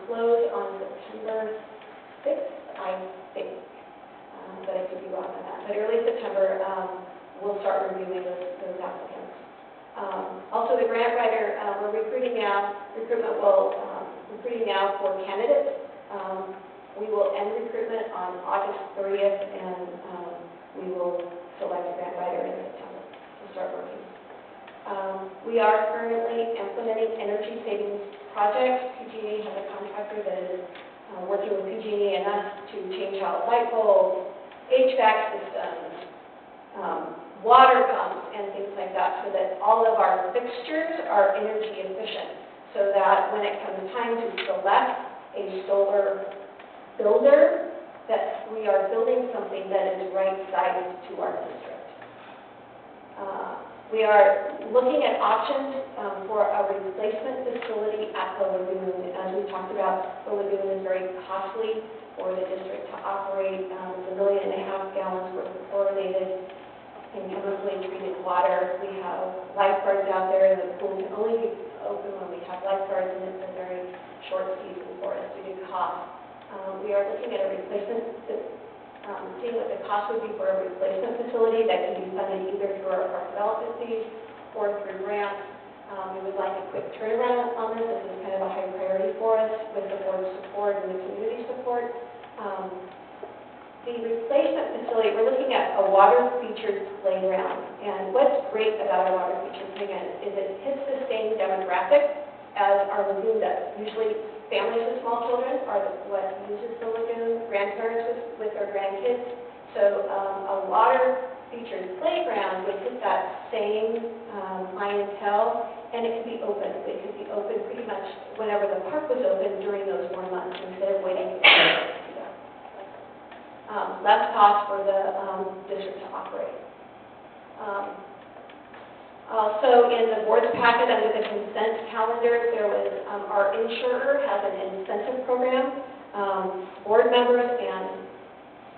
close on September 6th, I think. are reviewing those applicants. Also, the grant writer, we're recruiting now, recruiting now for candidates. We will end recruitment on August 30th, and we will select a grant writer in September to start working. We are currently implementing energy savings projects. PG&E has a contractor that is working with PG&E and us to change out light bulbs, HVAC systems, water pumps, and things like that, so that all of our fixtures are energy efficient, so that when it comes time to select a solar builder, that we are building something that is right-sized to our district. We are looking at options for a replacement facility at the lagoon. As we talked about, the lagoon is very costly for the district to operate. It's 1.5 million gallons worth of chlorinated and chemically treated water. We have lifeguards out there, and the pool can only be open when we have lifeguards, and it's a very short season for us due to cost. We are looking at a replacement, seeing what the cost would be for a replacement facility that can be funded either through our park development fees or through grants. We would like a quick turnaround on this. This is kind of a high priority for us with the board's support and the community support. The replacement facility, we're looking at a water-featured playground. And what's great about a water-featured playground is it hits the same demographic as our lagoon does. Usually, families with small children are what uses the lagoon, grandparents with their grandkids. So a water-featured playground would hit that same clientele, and it could be open. It could be open pretty much whenever the park was open during those warm months instead of waiting for the less cost for the district to operate. Also, in the board's packet under the consent calendar, there was our insurer has an incentive program. Board members and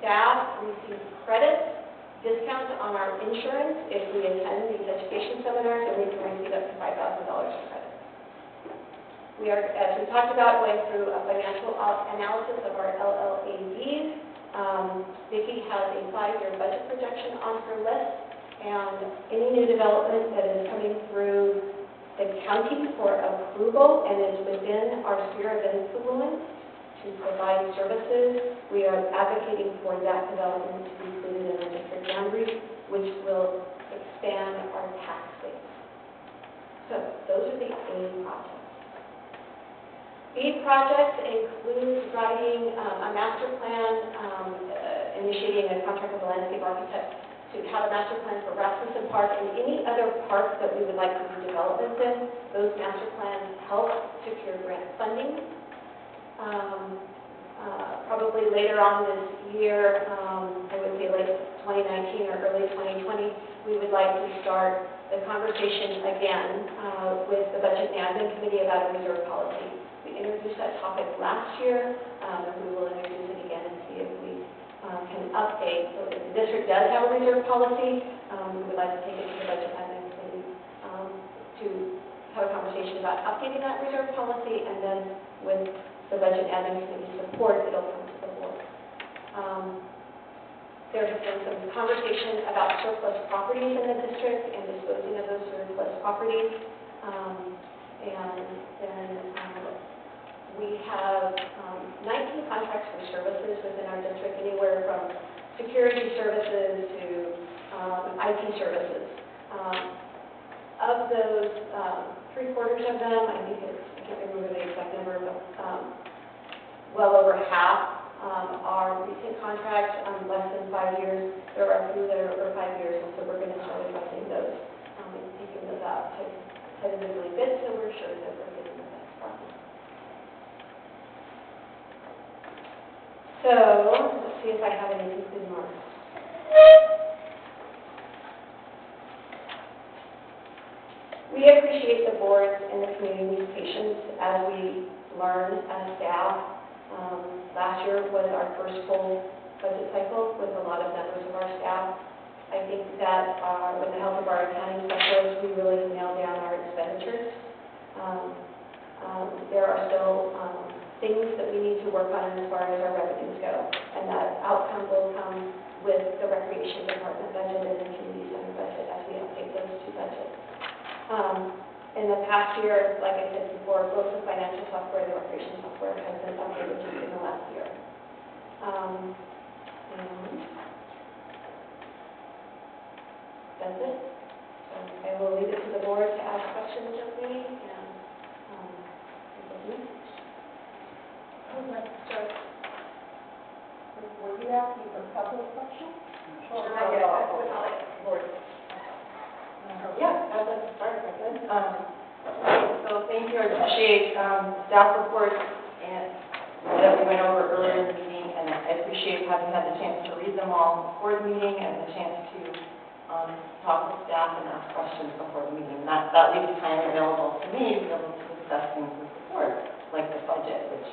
staff receive credits, discounts on our insurance if we attend these education seminars, and we can receive up to $5,000 in credit. We are, as we talked about, going through a financial analysis of our LLABs. Vicki has a 5-year budget projection on her list, and any new development that is coming through the county for approval and is within our sphere of influence to provide services, we are advocating for that development to be included in our district boundaries, which will expand our tax base. So those are the A projects. B projects include writing a master plan, initiating a contract with a landscape architect to have a master plan for Rasmussen Park and any other parks that we would like to do developments in. Those master plans help secure grant funding. Probably later on this year, I would say late 2019 or early 2020, we would like to start the conversation again with the Budget and Admin Committee about a reserve policy. We introduced that topic last year, and we will introduce it again and see if we can update. So if the district does have a reserve policy, we would like to take it to the Budget and Admin Committee to have a conversation about updating that reserve policy, and then with the Budget and Admin Committee support, it'll come to the board. There has been some conversation about surplus properties in the district and disposing of those surplus properties. And then we have 19 contracts for services within our district, anywhere from security services to IT services. Of those, 3/4 of them, I think it's, I can't remember the exact number, but well over half are recent contracts, less than 5 years. There are a few that are over 5 years, and so we're going to start addressing those and taking those out to tentatively bid, so we're sure that we're getting the best price. So, let's see if I have any concluding remarks. We appreciate the board's and the community's patience as we learn as staff. Last year was our first full budget cycle with a lot of members of our staff. I think that with the help of our accounting specialists, we really nailed down our expenditures. There are still things that we need to work on as far as our revenues go, and that outcome will come with the recreation department budget and the community center budget. budget as we update those two budgets. In the past year, like I said before, both the financial software and the recreation software has been updated just in the last year. And that's it. So I will leave it to the board to ask questions of me and, I would like to start. Were you asking for public questions? Or Not yet. that's what I'll board. Yeah, I'd like to start if I could. So thank you, I appreciate staff reports and that we went over earlier in the meeting, and I appreciate having had the chance to read them all before the meeting and the chance to talk with staff and ask questions before the meeting. That leaves time available to me to be able to discuss things with the board, like the budget, which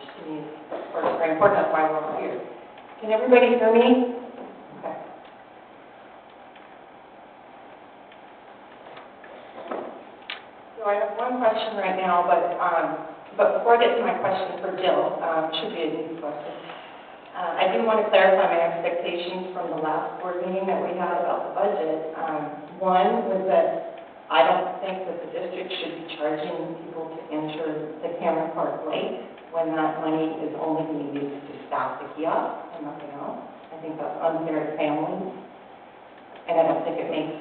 to me is, of course, very important. That's why we're all here. Can everybody hear me? Okay. So I have one question right now, but before I get to my question for Jill, should be an easy question. I do want to clarify my expectations from the last board meeting that we had about the budget. One was that I don't think that the district should be charging people to enter the Cameron Park Lake when that money is only being used to staff the kiosk and nothing else. I think that's unfair to families, and I don't think it makes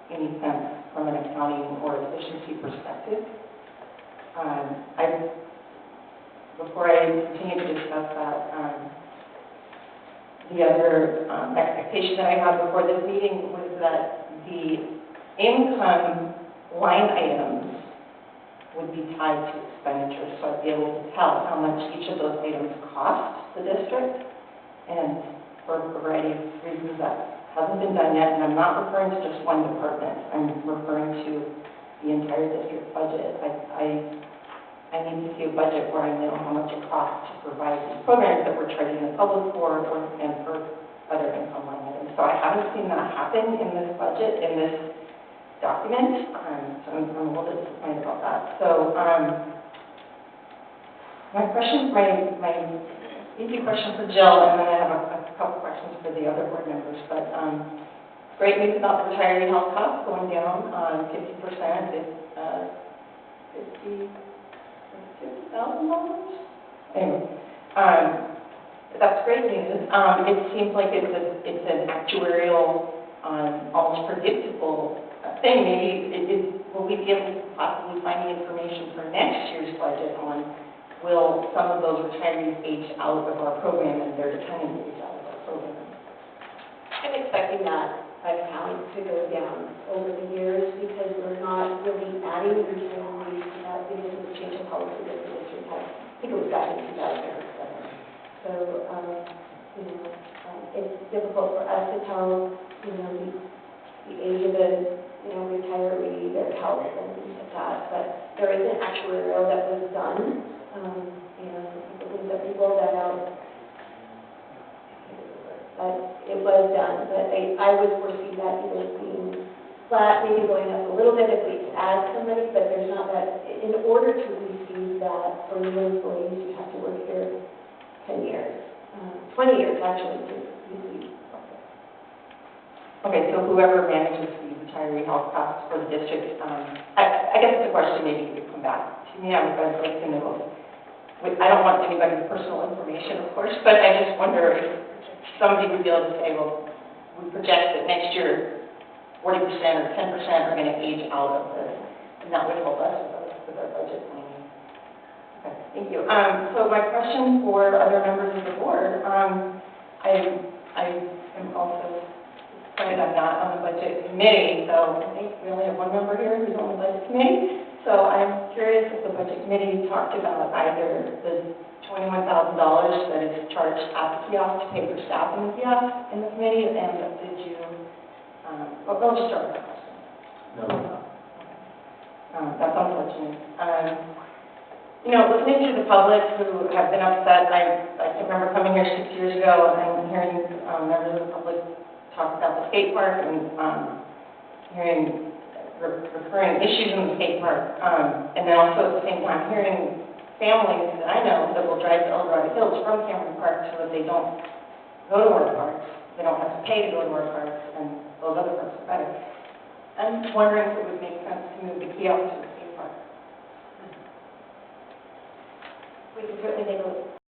any sense from an accounting or efficiency perspective. Before I continue to discuss that, the other expectation that I had before this meeting was that the income line items would be tied to expenditures, so I'd be able to tell how much each of those items cost the district, and for a variety of reasons that hasn't been done yet, and I'm not referring to just one department, I'm referring to the entire district budget. I need to see a budget where I know how much it costs to provide these programs that we're charging the public for, and for other income line items. So I haven't seen that happen in this budget, in this document, so I'm a little bit disappointed about that. So my easy question for Jill, and then I have a couple questions for the other board members, but great news about the retiree health costs going down 50%. It's $50,000? Anyway, that's great news. It seems like it's an actuarial, almost predictable thing. Maybe will we be able to possibly find the information for next year's budget on will some of those retirees age out of our program and their dependents age out of our program? I'm expecting that account to go down over the years because we're not really adding retirees to that because of the change of policy that the district had. I think it was back in 2007. So, it's difficult for us to tell, the age of the, retiree, their health and things like that. But there is an actuarial that was done. People that it was done, but I would foresee that either being flat, maybe going up a little bit if we add somebody, but there's not that. In order to receive that for new employees, you have to work here 10 years, 20 years actually to receive. Okay, so whoever manages the retiree health costs for the district, I guess it's a question maybe you could come back to me. I would like to know. I don't want anybody's personal information, of course, but I just wonder if somebody would be able to say, well, we project that next year 40% or 10% are going to age out of this, and that would help us with our budget planning. Okay, thank you. So my question for other members of the board, I am also excited I'm not on the budget committee, so I think we only have one member here who's on the budget committee. So I'm curious if the budget committee talked about either the $21,000 that is charged at the kiosk to pay for staff in the kiosk in the committee, and did you, I'll just start with that question. No. That's unfortunate. Listening to the public who have been upset, I can remember coming here 6 years ago and hearing members of the public talk about the skate park and hearing recurring issues in the skate park, and then also at the same time hearing families that I know that will drive to El Dorado Hills from Cameron Park so that they don't go to our parks, they don't have to pay to go to our parks, and those other parts are better. I'm wondering if it would make sense to move the kiosk to the skate park. We could certainly take a look